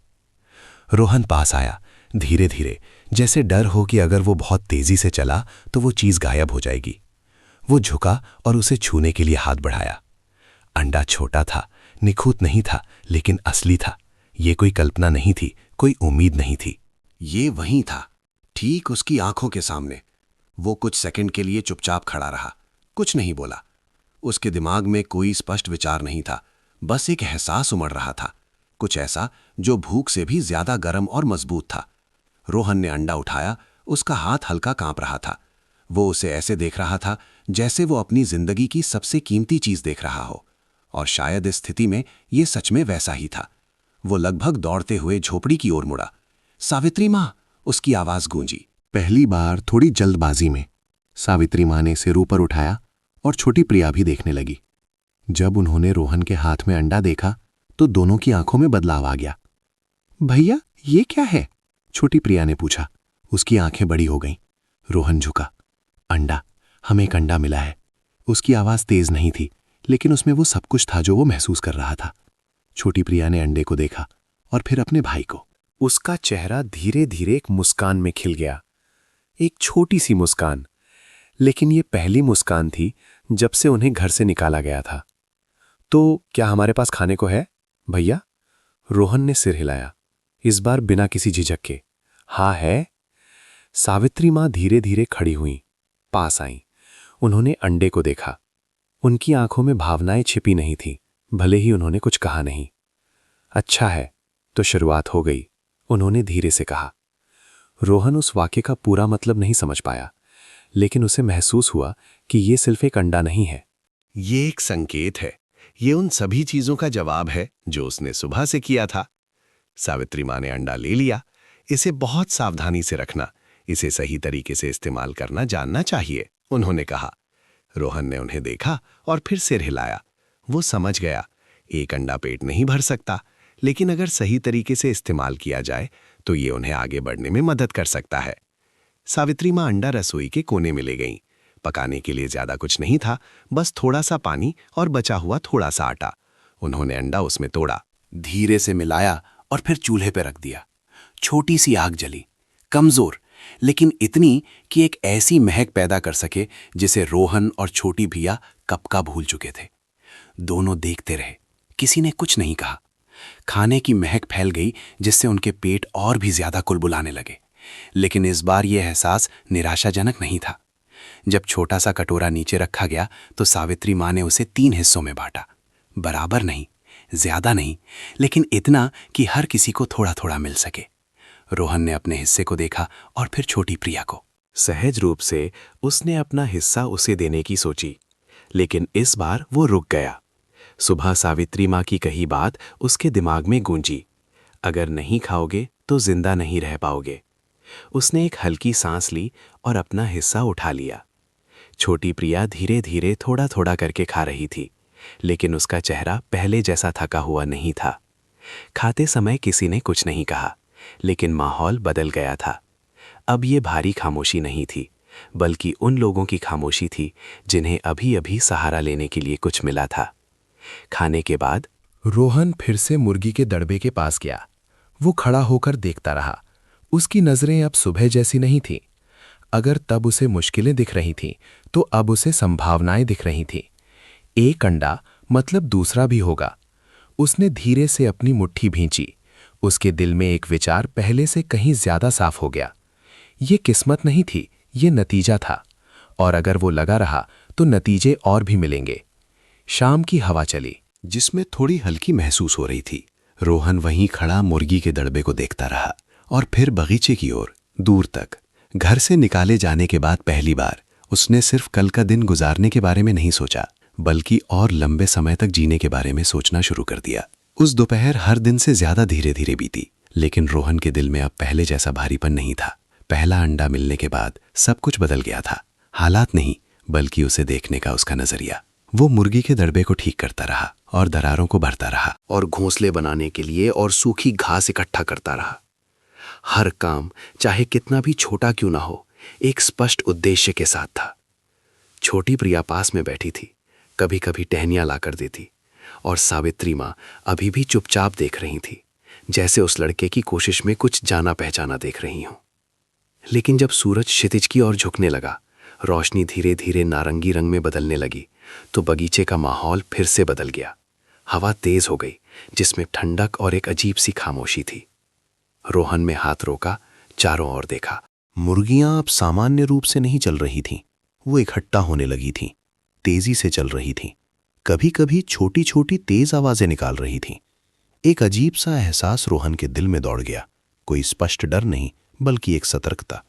रोहन पास आया, धीरे धीरे, जैसे डर हो कि अगर वो बहुत तेजी से चला तो वो चीज गायब हो जाएगी। वो झुका और उसे छूने के लिए हाथ बढ़ाया। अंडा छोटा था, निखुत नहीं था, लेकिन असली था। ये कोई कल्पना नहीं थी, कोई उम्मीद नहीं थी। ये वहीं था, ठीक उसकी आंखों के सामने। वो कुछ सेकंड के लिए चुपचाप खड़ा रहा, कुछ नहीं बोला। उसके दिमाग में कोई स्पष्ट विचार नहीं था, बस एक एहसास उमड़ रहा था, कुछ ऐसा जो भूख से भी ज्यादा गर्म और मजबूत था। रोहन ने अंडा उठाया, उसका हाथ हल्का कांप रहा था। वो उसे ऐसे देख रहा था जैसे वो अपनी जिंदगी की सबसे कीमती चीज देख रहा हो, और शायद इस स्थिति में ये सच में वैसा ही था। वो लगभग दौड़ते हुए झोपड़ी की ओर मुड़ा। सावित्री माँ, उसकी आवाज गूंजी। पहली बार थोड़ी जल्दबाजी में सावित्री माँ ने सिर ऊपर उठाया और छोटी प्रिया भी देखने लगी। जब उन्होंने रोहन के हाथ में अंडा देखा तो दोनों की आंखों में बदलाव आ गया। भैया, ये क्या है? छोटी प्रिया ने पूछा। उसकी आंखें बड़ी हो गईं। रोहन झुका। अंडा, हमें एक अंडा मिला है। उसकी आवाज तेज नहीं थी, लेकिन उसमें वो सब कुछ था जो वो महसूस कर रहा था। छोटी प्रिया ने अंडे को देखा और फिर अपने भाई को। उसका चेहरा धीरे धीरे एक मुस्कान में खिल गया, एक छोटी सी मुस्कान, लेकिन ये पहली मुस्कान थी जब से उन्हें घर से निकाला गया था। तो क्या हमारे पास खाने को है भैया? रोहन ने सिर हिलाया, इस बार बिना किसी झिझक के। हाँ है। सावित्री माँ धीरे धीरे खड़ी हुईं, पास आईं। उन्होंने अंडे को देखा। उनकी आंखों में भावनाएं छिपी नहीं थी, भले ही उन्होंने कुछ कहा नहीं। अच्छा है, तो शुरुआत हो गई, उन्होंने धीरे से कहा। रोहन उस वाक्य का पूरा मतलब नहीं समझ पाया, लेकिन उसे महसूस हुआ कि ये सिर्फ एक अंडा नहीं है। ये एक संकेत है। ये उन सभी चीजों का जवाब है जो उसने सुबह से किया था। सावित्री माँ ने अंडा ले लिया। इसे बहुत सावधानी से रखना, इसे सही तरीके से इस्तेमाल करना जानना चाहिए, उन्होंने कहा। रोहन ने उन्हें देखा और फिर सिर हिलाया। वो समझ गया, एक अंडा पेट नहीं भर सकता, लेकिन अगर सही तरीके से इस्तेमाल किया जाए तो ये उन्हें आगे बढ़ने में मदद कर सकता है। सावित्री माँ अंडा रसोई के कोने में ले गईं। पकाने के लिए ज्यादा कुछ नहीं था, बस थोड़ा सा पानी और बचा हुआ थोड़ा सा आटा। उन्होंने अंडा उसमें तोड़ा, धीरे से मिलाया और फिर चूल्हे पर रख दिया। छोटी सी आग जली, कमजोर, लेकिन इतनी कि एक ऐसी महक पैदा कर सके जिसे रोहन और छोटी भैया कब का भूल चुके थे। दोनों देखते रहे, किसी ने कुछ नहीं कहा। खाने की महक फैल गई जिससे उनके पेट और भी ज्यादा कुलबुलाने लगे, लेकिन इस बार यह एहसास निराशाजनक नहीं था। जब छोटा सा कटोरा नीचे रखा गया तो सावित्री माँ ने उसे 3 हिस्सों में बांटा। बराबर नहीं, ज्यादा नहीं, लेकिन इतना कि हर किसी को थोड़ा थोड़ा मिल सके। रोहन ने अपने हिस्से को देखा और फिर छोटी प्रिया को। सहज रूप से उसने अपना हिस्सा उसे देने की सोची, लेकिन इस बार वो रुक गया। सुबह सावित्री माँ की कही बात उसके दिमाग में गूंजी, अगर नहीं खाओगे तो जिंदा नहीं रह पाओगे। उसने एक हल्की सांस ली और अपना हिस्सा उठा लिया। छोटी प्रिया धीरे धीरे थोड़ा थोड़ा करके खा रही थी, लेकिन उसका चेहरा पहले जैसा थका हुआ नहीं था। खाते समय किसी ने कुछ नहीं कहा, लेकिन माहौल बदल गया था। अब ये भारी खामोशी नहीं थी, बल्कि उन लोगों की खामोशी थी जिन्हें अभी अभी सहारा लेने के लिए कुछ मिला था। खाने के बाद रोहन फिर से मुर्गी के दड़बे के पास गया। वो खड़ा होकर देखता रहा। उसकी नजरें अब सुबह जैसी नहीं थीं। अगर तब उसे मुश्किलें दिख रही थीं, तो अब उसे संभावनाएं दिख रही थीं। एक अंडा मतलब दूसरा भी होगा। उसने धीरे से अपनी मुट्ठी भींची। उसके दिल में एक विचार पहले से कहीं ज्यादा साफ हो गया। ये किस्मत नहीं थी, ये नतीजा था, और अगर वो लगा रहा तो नतीजे और भी मिलेंगे। शाम की हवा चली, जिसमें थोड़ी हल्की महसूस हो रही थी। रोहन वहीं खड़ा मुर्गी के दड़बे को देखता रहा और फिर बगीचे की ओर, दूर तक। घर से निकाले जाने के बाद पहली बार उसने सिर्फ कल का दिन गुजारने के बारे में नहीं सोचा, बल्कि और लंबे समय तक जीने के बारे में सोचना शुरू कर दिया। उस दोपहर हर दिन से ज्यादा धीरे धीरे बीती, लेकिन रोहन के दिल में अब पहले जैसा भारीपन नहीं था। पहला अंडा मिलने के बाद सब कुछ बदल गया था। हालात नहीं, बल्कि उसे देखने का उसका नजरिया। वो मुर्गी के दड़बे को ठीक करता रहा और दरारों को भरता रहा और घोंसले बनाने के लिए और सूखी घास इकट्ठा करता रहा। हर काम, चाहे कितना भी छोटा क्यों ना हो, एक स्पष्ट उद्देश्य के साथ था। छोटी प्रिया पास में बैठी थी, कभी कभी टहनियां ला कर देती, और सावित्री माँ अभी भी चुपचाप देख रही थी, जैसे उस लड़के की कोशिश में कुछ जाना पहचाना देख रही हूं। लेकिन जब सूरज क्षितिज की ओर झुकने लगा, रोशनी धीरे धीरे नारंगी रंग में बदलने लगी, तो बगीचे का माहौल फिर से बदल गया। हवा तेज हो गई, जिसमें ठंडक और एक अजीब सी खामोशी थी। रोहन में हाथ रोका, चारों ओर देखा। मुर्गियां अब सामान्य रूप से नहीं चल रही थीं। वो इकट्ठा होने लगी थीं, तेजी से चल रही थीं। कभी कभी छोटी छोटी तेज आवाजें निकाल रही थीं। एक अजीब सा एहसास रोहन के दिल में दौड़ गया। कोई स्पष्ट डर नहीं, बल्कि एक सतर्कता।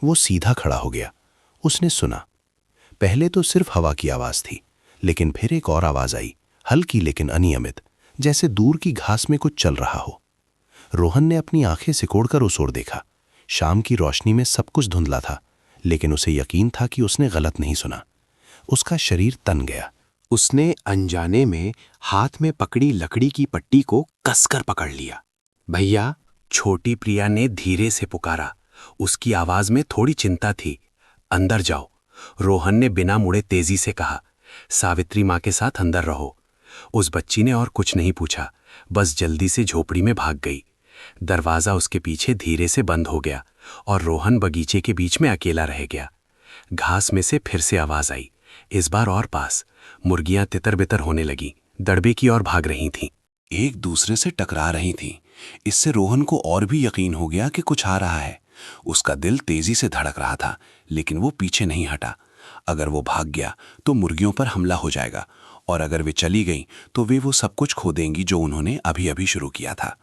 वो सीधा खड़ा हो गया। उसने सुना। पहले तो सिर्फ हवा की आवाज थी, लेकिन फिर एक और आवाज आई, हल्की लेकिन अनियमित, जैसे दूर की घास में कुछ चल रहा हो। रोहन ने अपनी आंखें सिकोड़कर उस ओर देखा। शाम की रोशनी में सब कुछ धुंधला था, लेकिन उसे यकीन था कि उसने गलत नहीं सुना। उसका शरीर तन गया। उसने अनजाने में हाथ में पकड़ी लकड़ी की पट्टी को कसकर पकड़ लिया। भैया, छोटी प्रिया ने धीरे से पुकारा। उसकी आवाज में थोड़ी चिंता थी। अंदर जाओ, रोहन ने बिना मुड़े तेजी से कहा। सावित्री माँ के साथ अंदर रहो। उस बच्ची ने और कुछ नहीं पूछा, बस जल्दी से झोपड़ी में भाग गई। दरवाजा उसके पीछे धीरे से बंद हो गया और रोहन बगीचे के बीच में अकेला रह गया। घास में से फिर से आवाज आई, इस बार और पास। मुर्गियां तितर बितर होने लगी, दड़बे की ओर भाग रही थीं। एक दूसरे से टकरा रही थीं। इससे रोहन को और भी यकीन हो गया कि कुछ आ रहा है। उसका दिल तेजी से धड़क रहा था, लेकिन वो पीछे नहीं हटा। अगर वो भाग गया तो मुर्गियों पर हमला हो जाएगा, और अगर वे चली गईं तो वे वो सब कुछ खो देंगी जो उन्होंने अभी अभी शुरू किया था।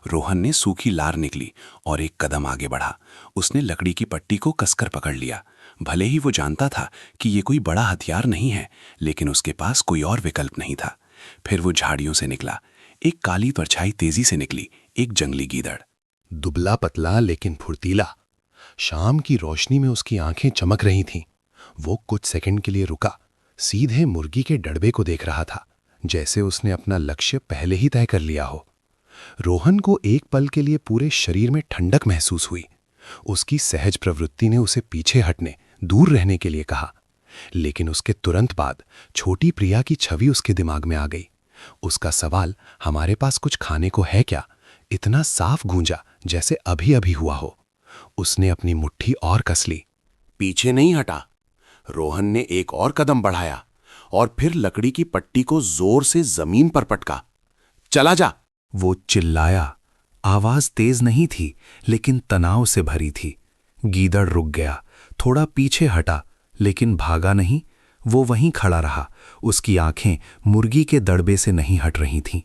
रोहन ने सूखी लार निकली और एक कदम आगे बढ़ा। उसने लकड़ी की पट्टी को कसकर पकड़ लिया। भले ही वो जानता था कि ये कोई बड़ा हथियार नहीं है, लेकिन उसके पास कोई और विकल्प नहीं था। फिर वो झाड़ियों से निकला। एक काली परछाई तेजी से निकली, एक जंगली गीदड़। दुबला पतला लेकिन फुर्तीला। शाम की रोशनी में उसकी आंखें चमक रही थीं। वो कुछ सेकंड के लिए रुका, सीधे मुर्गी के डड़बे को देख रहा था, जैसे उसने अपना लक्ष्य पहले ही तय कर लिया हो। रोहन को एक पल के लिए पूरे शरीर में ठंडक महसूस हुई। उसकी सहज प्रवृत्ति ने उसे पीछे हटने, दूर रहने के लिए कहा, लेकिन उसके तुरंत बाद छोटी प्रिया की छवि उसके दिमाग में आ गई। उसका सवाल, हमारे पास कुछ खाने को है क्या, इतना साफ गूंजा जैसे अभी अभी हुआ हो। उसने अपनी मुट्ठी और कस ली। पीछे नहीं हटा। रोहन ने एक और कदम बढ़ाया और फिर लकड़ी की पट्टी को जोर से जमीन पर पटका। चला जा, वो चिल्लाया। आवाज तेज नहीं थी, लेकिन तनाव से भरी थी। गीदड़ रुक गया, थोड़ा पीछे हटा, लेकिन भागा नहीं। वो वहीं खड़ा रहा। उसकी आंखें मुर्गी के दड़बे से नहीं हट रही थीं।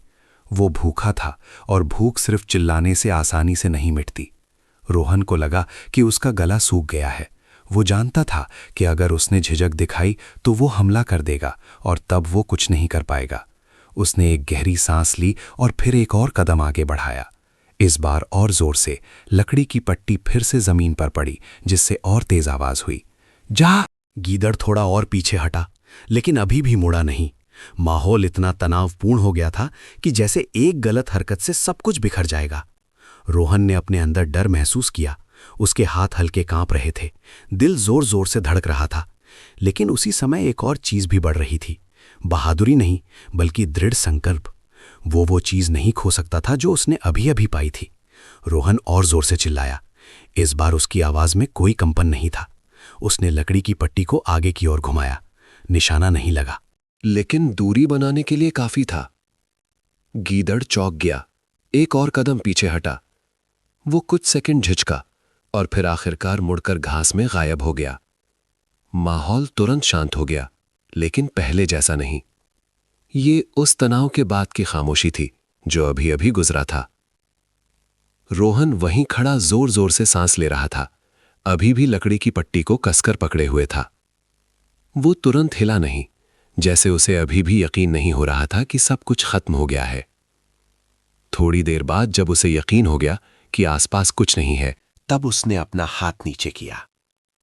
वो भूखा था, और भूख सिर्फ चिल्लाने से आसानी से नहीं मिटती। रोहन को लगा कि उसका गला सूख गया है। वो जानता था कि अगर उसने झिझक दिखाई तो वो हमला कर देगा, और तब वो कुछ नहीं कर पाएगा। उसने एक गहरी सांस ली और फिर एक और कदम आगे बढ़ाया। इस बार और जोर से लकड़ी की पट्टी फिर से जमीन पर पड़ी, जिससे और तेज आवाज हुई। जा! गीदड़ थोड़ा और पीछे हटा, लेकिन अभी भी मुड़ा नहीं। माहौल इतना तनावपूर्ण हो गया था कि जैसे एक गलत हरकत से सब कुछ बिखर जाएगा। रोहन ने अपने अंदर डर महसूस किया। उसके हाथ हल्के कांप रहे थे, दिल जोर जोर से धड़क रहा था। लेकिन उसी समय एक और चीज भी बढ़ रही थी। बहादुरी नहीं, बल्कि दृढ़ संकल्प। वो चीज नहीं खो सकता था जो उसने अभी अभी पाई थी। रोहन और जोर से चिल्लाया। इस बार उसकी आवाज में कोई कंपन नहीं था। उसने लकड़ी की पट्टी को आगे की ओर घुमाया। निशाना नहीं लगा, लेकिन दूरी बनाने के लिए काफी था। गीदड़ चौंक गया, एक और कदम पीछे हटा। वो कुछ सेकंड झिझका और फिर आखिरकार मुड़कर घास में गायब हो गया। माहौल तुरंत शांत हो गया, लेकिन पहले जैसा नहीं। ये उस तनाव के बाद की खामोशी थी जो अभी अभी गुजरा था। रोहन वहीं खड़ा जोर जोर से सांस ले रहा था, अभी भी लकड़ी की पट्टी को कसकर पकड़े हुए था। वो तुरंत हिला नहीं, जैसे उसे अभी भी यकीन नहीं हो रहा था कि सब कुछ खत्म हो गया है। थोड़ी देर बाद जब उसे यकीन हो गया कि आसपास कुछ नहीं है, तब उसने अपना हाथ नीचे किया।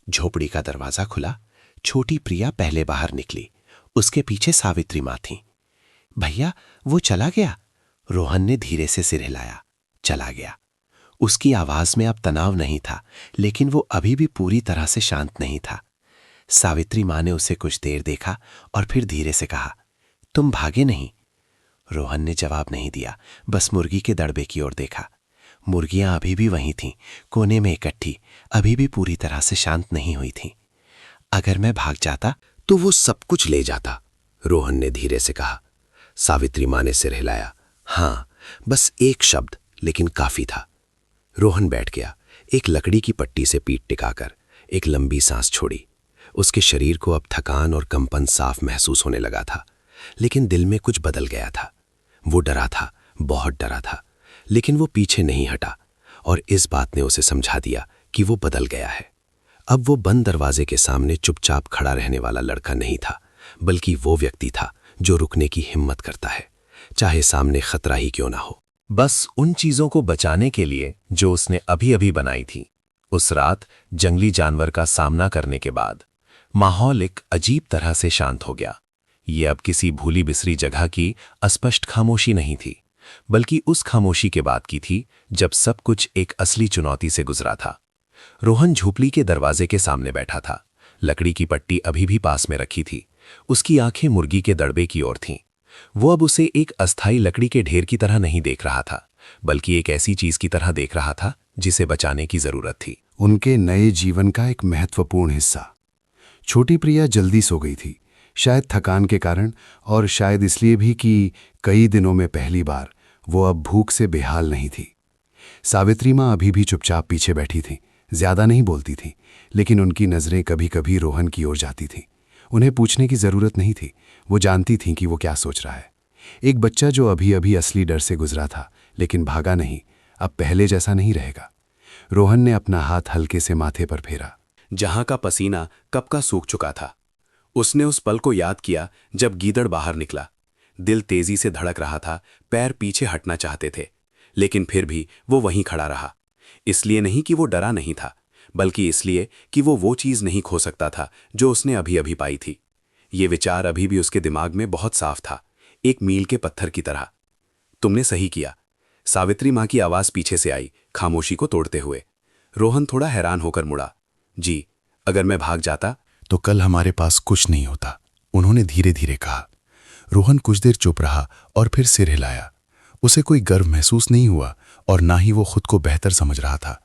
झोपड़ी का दरवाजा खुला। छोटी प्रिया पहले बाहर निकली। उसके पीछे सावित्री माँ थी। भैया, वो चला गया? रोहन ने धीरे से सिर हिलाया। चला गया। उसकी आवाज में अब तनाव नहीं था, लेकिन वो अभी भी पूरी तरह से शांत नहीं था। सावित्री माँ ने उसे कुछ देर देखा और फिर धीरे से कहा, तुम भागे नहीं? रोहन ने जवाब नहीं दिया, बस मुर्गी के दड़बे की ओर देखा। मुर्गियां अभी भी वहीं थीं, कोने में इकट्ठी, अभी भी पूरी तरह से शांत नहीं हुई थीं। अगर मैं भाग जाता तो वो सब कुछ ले जाता, रोहन ने धीरे से कहा। सावित्री माँ ने सिर हिलाया। हाँ, बस एक शब्द, लेकिन काफी था। रोहन बैठ गया, एक लकड़ी की पट्टी से पीठ टिकाकर, एक लंबी सांस छोड़ी। उसके शरीर को अब थकान और कंपन साफ महसूस होने लगा था, लेकिन दिल में कुछ बदल गया था। वो डरा था, बहुत डरा था, लेकिन वो पीछे नहीं हटा, और इस बात ने उसे समझा दिया कि वो बदल गया है। अब वो बंद दरवाजे के सामने चुपचाप खड़ा रहने वाला लड़का नहीं था, बल्कि वो व्यक्ति था जो रुकने की हिम्मत करता है, चाहे सामने खतरा ही क्यों ना हो। बस उन चीजों को बचाने के लिए जो उसने अभी अभी बनाई थी। उस रात जंगली जानवर का सामना करने के बाद माहौल एक अजीब तरह से शांत हो गया। ये अब किसी भूली बिसरी जगह की अस्पष्ट खामोशी नहीं थी, बल्कि उस खामोशी के बाद की थी जब सब कुछ एक असली चुनौती से गुजरा था। रोहन झोपड़ी के दरवाजे के सामने बैठा था। लकड़ी की पट्टी अभी भी पास में रखी थी। उसकी आंखें मुर्गी के दड़बे की ओर थीं। वो अब उसे एक अस्थायी लकड़ी के ढेर की तरह नहीं देख रहा था, बल्कि एक ऐसी चीज की तरह देख रहा था जिसे बचाने की जरूरत थी। उनके नए जीवन का एक महत्वपूर्ण हिस्सा। छोटी प्रिया जल्दी सो गई थी, शायद थकान के कारण, और शायद इसलिए भी कि कई दिनों में पहली बार वो अब भूख से बेहाल नहीं थी। सावित्री माँ अभी भी चुपचाप पीछे बैठी थी, ज्यादा नहीं बोलती थी, लेकिन उनकी नजरें कभी कभी रोहन की ओर जाती थीं। उन्हें पूछने की जरूरत नहीं थी, वो जानती थीं कि वो क्या सोच रहा है। एक बच्चा जो अभी अभी असली डर से गुजरा था, लेकिन भागा नहीं, अब पहले जैसा नहीं रहेगा। रोहन ने अपना हाथ हल्के से माथे पर फेरा, जहां का पसीना कब का सूख चुका था। उसने उस पल को याद किया जब गीदड़ बाहर निकला। दिल तेजी से धड़क रहा था, पैर पीछे हटना चाहते थे, लेकिन फिर भी वो वहीं खड़ा रहा। इसलिए नहीं कि वो डरा नहीं था, बल्कि इसलिए कि वो चीज नहीं खो सकता था जो उसने अभी अभी पाई थी। ये विचार अभी भी उसके दिमाग में बहुत साफ था, एक मील के पत्थर की तरह। तुमने सही किया। सावित्री माँ की आवाज पीछे से आई, खामोशी को तोड़ते हुए। रोहन थोड़ा हैरान होकर मुड़ा। जी, अगर मैं भाग जाता तो कल हमारे पास कुछ नहीं होता, उन्होंने धीरे धीरे कहा। रोहन कुछ देर चुप रहा और फिर सिर हिलाया। उसे कोई गर्व महसूस नहीं हुआ और ना ही वो खुद को बेहतर समझ रहा था।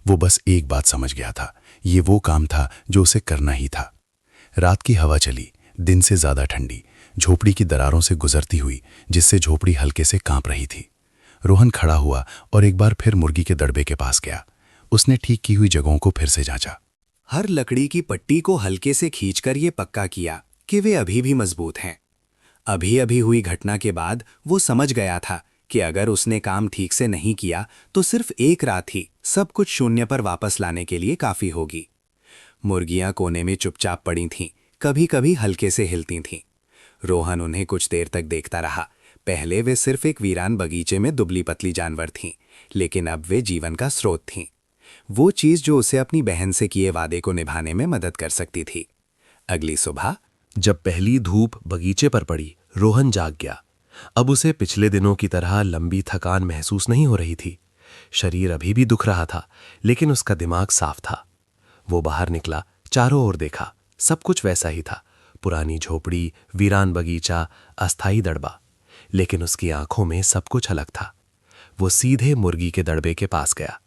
वो बस एक बात समझ गया था, ये वो काम था जो उसे करना ही था। रात की हवा चली, दिन से ज्यादा ठंडी, झोपड़ी की दरारों से गुजरती हुई, जिससे झोपड़ी हल्के से कांप रही थी। रोहन खड़ा हुआ और एक बार फिर मुर्गी के दड़बे के पास गया। उसने ठीक की हुई जगहों को फिर से जांचा। हर लकड़ी की पट्टी को हल्के से खींचकर ये पक्का किया कि वे अभी भी मजबूत हैं। अभी अभी हुई घटना के बाद वो समझ गया था कि अगर उसने काम ठीक से नहीं किया तो सिर्फ एक रात ही सब कुछ शून्य पर वापस लाने के लिए काफी होगी। मुर्गियां कोने में चुपचाप पड़ी थीं, कभी कभी हल्के से हिलती थीं। रोहन उन्हें कुछ देर तक देखता रहा। पहले वे सिर्फ एक वीरान बगीचे में दुबली पतली जानवर थीं, लेकिन अब वे जीवन का स्रोत थीं। वो चीज जो उसे अपनी बहन से किए वादे को निभाने में मदद कर सकती थी। अगली सुबह जब पहली धूप बगीचे पर पड़ी, रोहन जाग गया। अब उसे पिछले दिनों की तरह लंबी थकान महसूस नहीं हो रही थी। शरीर अभी भी दुख रहा था, लेकिन उसका दिमाग साफ था। वो बाहर निकला, चारों ओर देखा, सब कुछ वैसा ही था। पुरानी झोपड़ी, वीरान बगीचा, अस्थायी दड़बा, लेकिन उसकी आंखों में सब कुछ अलग था। वो सीधे मुर्गी के दड़बे के पास गया।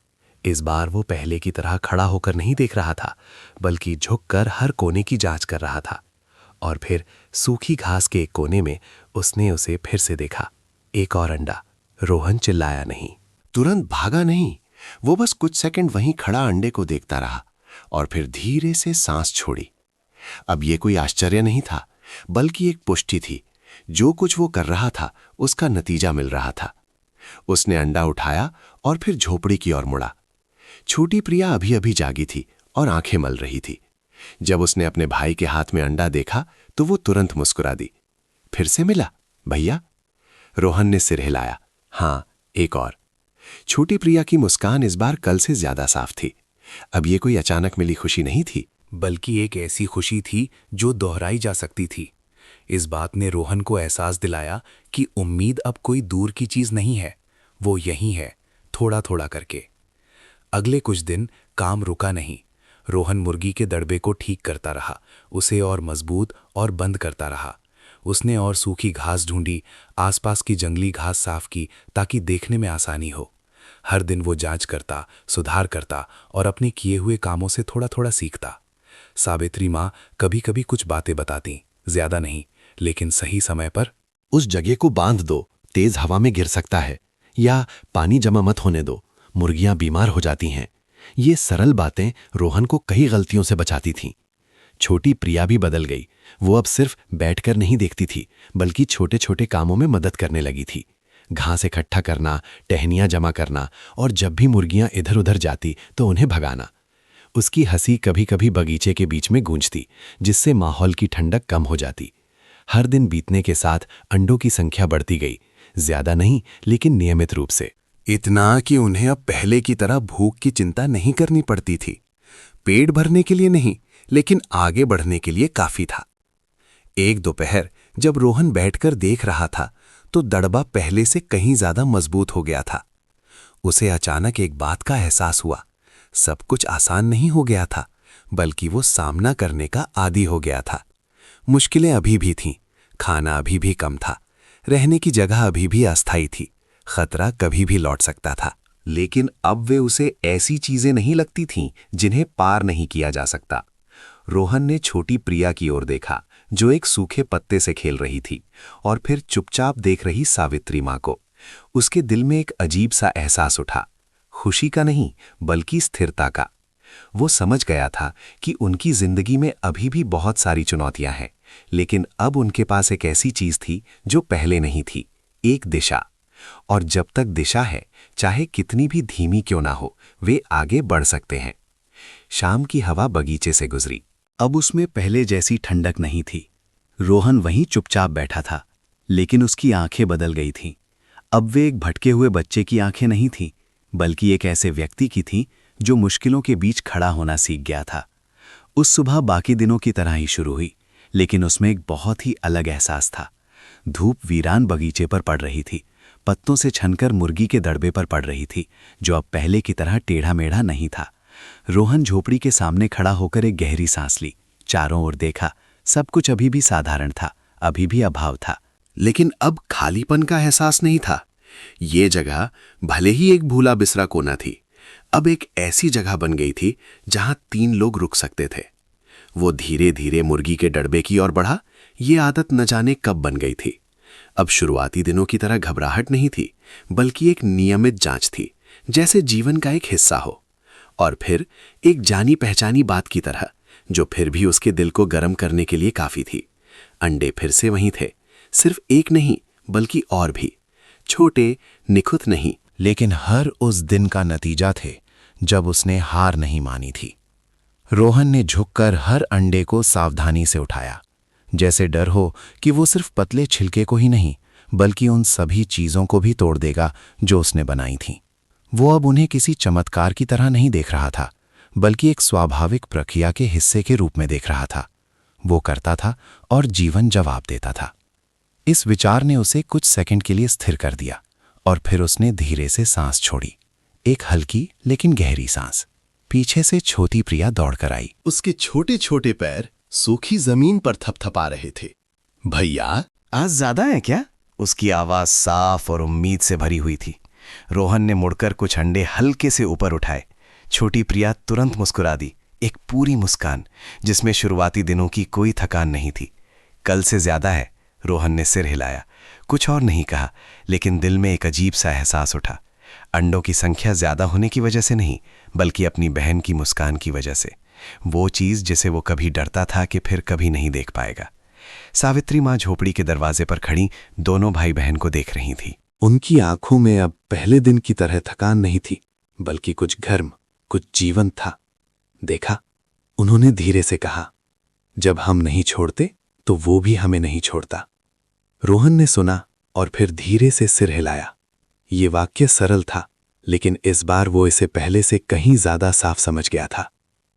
इस बार वो पहले की तरह खड़ा होकर नहीं देख रहा था, बल्कि झुककर हर कोने की जांच कर रहा था। और फिर सूखी घास के एक कोने में उसने उसे फिर से देखा। एक और अंडा। रोहन चिल्लाया नहीं, तुरंत भागा नहीं, वो बस कुछ सेकंड वहीं खड़ा अंडे को देखता रहा और फिर धीरे से सांस छोड़ी। अब ये कोई आश्चर्य नहीं था, बल्कि एक पुष्टि थी। जो कुछ वो कर रहा था उसका नतीजा मिल रहा था। उसने अंडा उठाया और फिर झोपड़ी की ओर मुड़ा। छोटी प्रिया अभी अभी जागी थी और आंखें मल रही थी। जब उसने अपने भाई के हाथ में अंडा देखा तो वो तुरंत मुस्कुरा दी। फिर से मिला भैया? रोहन ने सिर हिलाया। हाँ, एक और। छोटी प्रिया की मुस्कान इस बार कल से ज्यादा साफ थी। अब ये कोई अचानक मिली खुशी नहीं थी, बल्कि एक ऐसी खुशी थी जो दोहराई जा सकती थी। इस बात ने रोहन को एहसास दिलाया कि उम्मीद अब कोई दूर की चीज नहीं है, वो यहीं है, थोड़ा थोड़ा करके। अगले कुछ दिन काम रुका नहीं। रोहन मुर्गी के दड़बे को ठीक करता रहा, उसे और मजबूत और बंद करता रहा। उसने और सूखी घास ढूंढी, आसपास की जंगली घास साफ की ताकि देखने में आसानी हो। हर दिन वो जांच करता, सुधार करता और अपने किए हुए कामों से थोड़ा थोड़ा सीखता। सावित्री माँ कभी कभी कुछ बातें बताती, ज्यादा नहीं, लेकिन सही समय पर। उस जगह को बांध दो, तेज हवा में गिर सकता है, या पानी जमा मत होने दो, मुर्गियां बीमार हो जाती हैं। ये सरल बातें रोहन को कई गलतियों से बचाती थीं। छोटी प्रिया भी बदल गई। वो अब सिर्फ बैठकर नहीं देखती थी, बल्कि छोटे छोटे कामों में मदद करने लगी थी। घास इकट्ठा करना, टहनियां जमा करना और जब भी मुर्गियां इधर उधर जाती तो उन्हें भगाना। उसकी हंसी कभी कभी बगीचे के बीच में गूंजती, जिससे माहौल की ठंडक कम हो जाती। हर दिन बीतने के साथ अंडों की संख्या बढ़ती गई, ज्यादा नहीं लेकिन नियमित रूप से। इतना कि उन्हें अब पहले की तरह भूख की चिंता नहीं करनी पड़ती थी। पेट भरने के लिए नहीं, लेकिन आगे बढ़ने के लिए काफी था। एक दोपहर जब रोहन बैठकर देख रहा था तो दड़बा पहले से कहीं ज्यादा मजबूत हो गया था। उसे अचानक एक बात का एहसास हुआ। सब कुछ आसान नहीं हो गया था, बल्कि वो सामना करने का आदी हो गया था। मुश्किलें अभी भी थीं, खाना अभी भी कम था, रहने की जगह अभी भी अस्थायी थी, खतरा कभी भी लौट सकता था। लेकिन अब वे उसे ऐसी चीजें नहीं लगती थीं जिन्हें पार नहीं किया जा सकता। रोहन ने छोटी प्रिया की ओर देखा, जो एक सूखे पत्ते से खेल रही थी, और फिर चुपचाप देख रही सावित्री माँ को। उसके दिल में एक अजीब सा एहसास उठा, खुशी का नहीं बल्कि स्थिरता का। वो समझ गया था कि उनकी जिंदगी में अभी भी बहुत सारी चुनौतियां हैं, लेकिन अब उनके पास एक ऐसी चीज थी जो पहले नहीं थी, एक दिशा। और जब तक दिशा है, चाहे कितनी भी धीमी क्यों ना हो, वे आगे बढ़ सकते हैं। शाम की हवा बगीचे से गुजरी। अब उसमें पहले जैसी ठंडक नहीं थी। रोहन वहीं चुपचाप बैठा था, लेकिन उसकी आंखें बदल गई थीं। अब वे एक भटके हुए बच्चे की आंखें नहीं थीं, बल्कि एक ऐसे व्यक्ति की थीं जो मुश्किलों के बीच खड़ा होना सीख गया था। उस सुबह बाकी दिनों की तरह ही शुरू हुई, लेकिन उसमें एक बहुत ही अलग एहसास था। धूप वीरान बगीचे पर पड़ रही थी, पत्तों से छनकर मुर्गी के दड़बे पर पड़ रही थी, जो अब पहले की तरह टेढ़ा मेढ़ा नहीं था। रोहन झोपड़ी के सामने खड़ा होकर एक गहरी सांस ली, चारों ओर देखा। सब कुछ अभी भी साधारण था, अभी भी अभाव था, लेकिन अब खालीपन का एहसास नहीं था। ये जगह भले ही एक भूला बिसरा कोना थी, अब एक ऐसी जगह बन गई थी जहां 3 लोग रुक सकते थे। वो धीरे धीरे मुर्गी के डड़बे की ओर बढ़ा। ये आदत न जाने कब बन गई थी। अब शुरुआती दिनों की तरह घबराहट नहीं थी, बल्कि एक नियमित जांच थी, जैसे जीवन का एक हिस्सा हो। और फिर एक जानी पहचानी बात की तरह, जो फिर भी उसके दिल को गर्म करने के लिए काफी थी। अंडे फिर से वहीं थे, सिर्फ एक नहीं बल्कि और भी, छोटे, निखुत नहीं, लेकिन हर उस दिन का नतीजा थे जब उसने हार नहीं मानी थी। रोहन ने झुककर हर अंडे को सावधानी से उठाया, जैसे डर हो कि वो सिर्फ पतले छिलके को ही नहीं, बल्कि उन सभी चीजों को भी तोड़ देगा जो उसने बनाई थीं। वो अब उन्हें किसी चमत्कार की तरह नहीं देख रहा था, बल्कि एक स्वाभाविक प्रक्रिया के हिस्से के रूप में देख रहा था। वो करता था और जीवन जवाब देता था। इस विचार ने उसे कुछ सेकंड के लिए स्थिर कर दिया, और फिर उसने धीरे से सांस छोड़ी, एक हल्की लेकिन गहरी सांस। पीछे से छोटी प्रिया दौड़कर आई। उसके छोटे छोटे पैर सूखी जमीन पर थपथपा रहे थे। भैया, आज ज्यादा है क्या? उसकी आवाज साफ और उम्मीद से भरी हुई थी। रोहन ने मुड़कर कुछ अंडे हल्के से ऊपर उठाए। छोटी प्रिया तुरंत मुस्कुरा दी, एक पूरी मुस्कान जिसमें शुरुआती दिनों की कोई थकान नहीं थी। कल से ज्यादा है, रोहन ने सिर हिलाया। कुछ और नहीं कहा, लेकिन दिल में एक अजीब सा एहसास उठा। अंडों की संख्या ज्यादा होने की वजह से नहीं, बल्कि अपनी बहन की मुस्कान की वजह से। वो चीज जिसे वो कभी डरता था कि फिर कभी नहीं देख पाएगा। सावित्री माँ झोपड़ी के दरवाजे पर खड़ी दोनों भाई बहन को देख रही थी। उनकी आंखों में अब पहले दिन की तरह थकान नहीं थी, बल्कि कुछ गर्म, कुछ जीवन था। देखा, उन्होंने धीरे से कहा, जब हम नहीं छोड़ते तो वो भी हमें नहीं छोड़ता। रोहन ने सुना और फिर धीरे से सिर हिलाया। ये वाक्य सरल था, लेकिन इस बार वो इसे पहले से कहीं ज्यादा साफ समझ गया था।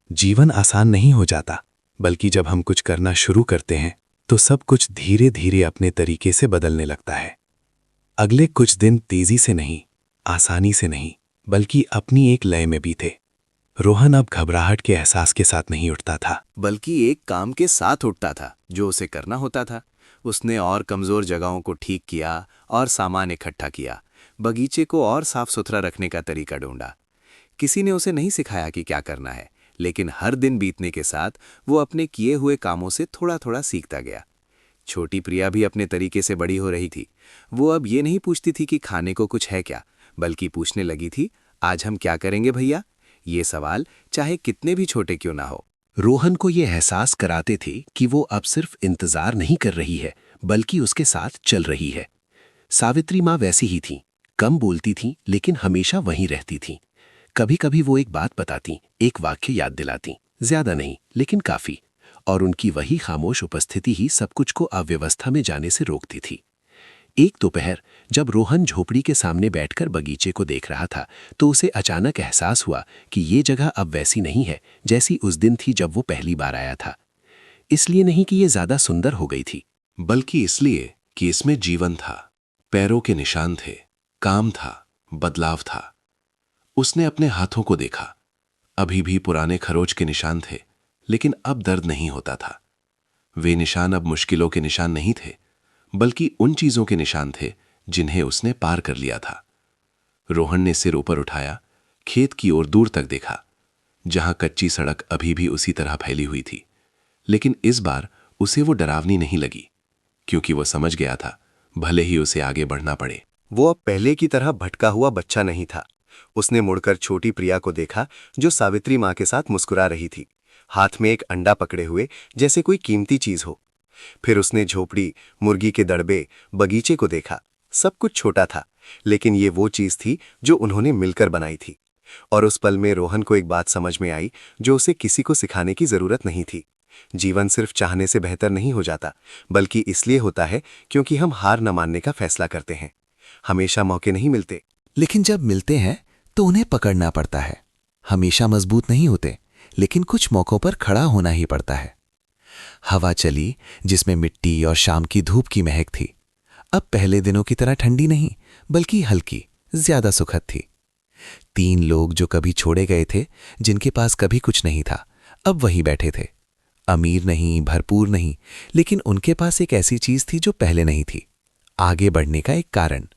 जीवन आसान नहीं हो जाता, बल्कि जब हम कुछ करना शुरू करते हैं तो सब कुछ धीरे धीरे अपने तरीके से बदलने लगता है। अगले कुछ दिन तेजी से नहीं, आसानी से नहीं, बल्कि अपनी एक लय में भी थे। रोहन अब घबराहट के एहसास के साथ नहीं उठता था, बल्कि एक काम के साथ उठता था जो उसे करना होता था। उसने और कमज़ोर जगहों को ठीक किया और सामान इकट्ठा किया, बगीचे को और साफ सुथरा रखने का तरीका ढूंढा। किसी ने उसे नहीं सिखाया कि क्या करना है, लेकिन हर दिन बीतने के साथ वो अपने किए हुए कामों से थोड़ा थोड़ा सीखता गया। छोटी प्रिया भी अपने तरीके से बड़ी हो रही थी। वो अब ये नहीं पूछती थी कि खाने को कुछ है क्या, बल्कि पूछने लगी थी, आज हम क्या करेंगे भैया? ये सवाल चाहे कितने भी छोटे क्यों ना हो। रोहन को ये एहसास कराते थे कि वो अब सिर्फ इंतजार नहीं कर रही है, बल्कि उसके साथ चल रही है। सावित्री माँ वैसी ही थी, कम बोलती थी लेकिन हमेशा वहीं रहती थी। कभी कभी वो एक बात बताती, एक वाक्य याद दिलाती, ज्यादा नहीं लेकिन काफी, और उनकी वही खामोश उपस्थिति ही सब कुछ को अव्यवस्था में जाने से रोकती थी। एक दोपहर जब रोहन झोपड़ी के सामने बैठकर बगीचे को देख रहा था, तो उसे अचानक एहसास हुआ कि ये जगह अब वैसी नहीं है जैसी उस दिन थी जब वो पहली बार आया था। इसलिए नहीं कि ये ज्यादा सुंदर हो गई थी, बल्कि इसलिए कि इसमें जीवन था, पैरों के निशान थे, काम था, बदलाव था। उसने अपने हाथों को देखा, अभी भी पुराने खरोच के निशान थे, लेकिन अब दर्द नहीं होता था। वे निशान अब मुश्किलों के निशान नहीं थे, बल्कि उन चीजों के निशान थे जिन्हें उसने पार कर लिया था। रोहन ने सिर ऊपर उठाया, खेत की ओर दूर तक देखा, जहां कच्ची सड़क अभी भी उसी तरह फैली हुई थी। लेकिन इस बार उसे वो डरावनी नहीं लगी, क्योंकि वो समझ गया था, भले ही उसे आगे बढ़ना पड़े। वो अब पहले की तरह भटका हुआ बच्चा नहीं था। उसने मुड़कर छोटी प्रिया को देखा, जो सावित्री माँ के साथ मुस्कुरा रही थी, हाथ में एक अंडा पकड़े हुए, जैसे कोई कीमती चीज हो। फिर उसने झोपड़ी, मुर्गी के दड़बे, बगीचे को देखा। सब कुछ छोटा था, लेकिन ये वो चीज थी जो उन्होंने मिलकर बनाई थी। और उस पल में रोहन को एक बात समझ में आई, जो उसे किसी को सिखाने की जरूरत नहीं थी। जीवन सिर्फ चाहने से बेहतर नहीं हो जाता, बल्कि इसलिए होता है क्योंकि हम हार न मानने का फैसला करते हैं। हमेशा मौके नहीं मिलते, लेकिन जब मिलते हैं तो उन्हें पकड़ना पड़ता है। हमेशा मजबूत नहीं होते, लेकिन कुछ मौकों पर खड़ा होना ही पड़ता है। हवा चली, जिसमें मिट्टी और शाम की धूप की महक थी। अब पहले दिनों की तरह ठंडी नहीं, बल्कि हल्की, ज्यादा सुखद थी। 3 लोग जो कभी छोड़े गए थे, जिनके पास कभी कुछ नहीं था, अब वहीं बैठे थे। अमीर नहीं, भरपूर नहीं, लेकिन उनके पास एक ऐसी चीज थी जो पहले नहीं थी, आगे बढ़ने का एक कारण।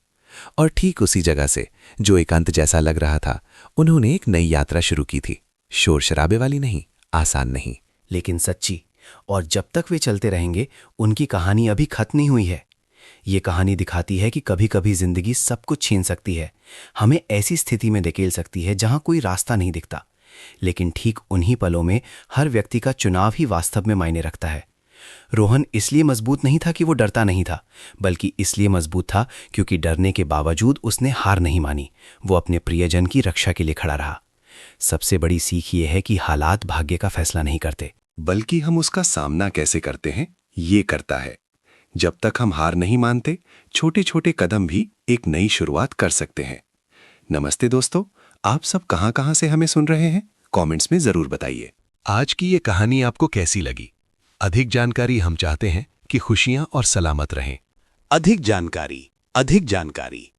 और ठीक उसी जगह से, जो एक अंत जैसा लग रहा था, उन्होंने एक नई यात्रा शुरू की थी। शोर शराबे वाली नहीं, आसान नहीं, लेकिन सच्ची। और जब तक वे चलते रहेंगे, उनकी कहानी अभी खत्म नहीं हुई है। ये कहानी दिखाती है कि कभी कभी जिंदगी सब कुछ छीन सकती है, हमें ऐसी स्थिति में धकेल सकती है जहां कोई रास्ता नहीं दिखता। लेकिन ठीक उन्हीं पलों में हर व्यक्ति का चुनाव ही वास्तव में मायने रखता है। रोहन इसलिए मजबूत नहीं था कि वो डरता नहीं था, बल्कि इसलिए मजबूत था क्योंकि डरने के बावजूद उसने हार नहीं मानी। वो अपने प्रियजन की रक्षा के लिए खड़ा रहा। सबसे बड़ी सीख ये है कि हालात भाग्य का फैसला नहीं करते, बल्कि हम उसका सामना कैसे करते हैं, ये करता है। जब तक हम हार नहीं मानते, छोटे छोटे कदम भी एक नई शुरुआत कर सकते हैं। नमस्ते दोस्तों, आप सब कहां से हमें सुन रहे हैं? कमेंट्स में जरूर बताइए। आज की ये कहानी आपको कैसी लगी? अधिक जानकारी हम चाहते हैं कि खुशियां और सलामत रहें। अधिक जानकारी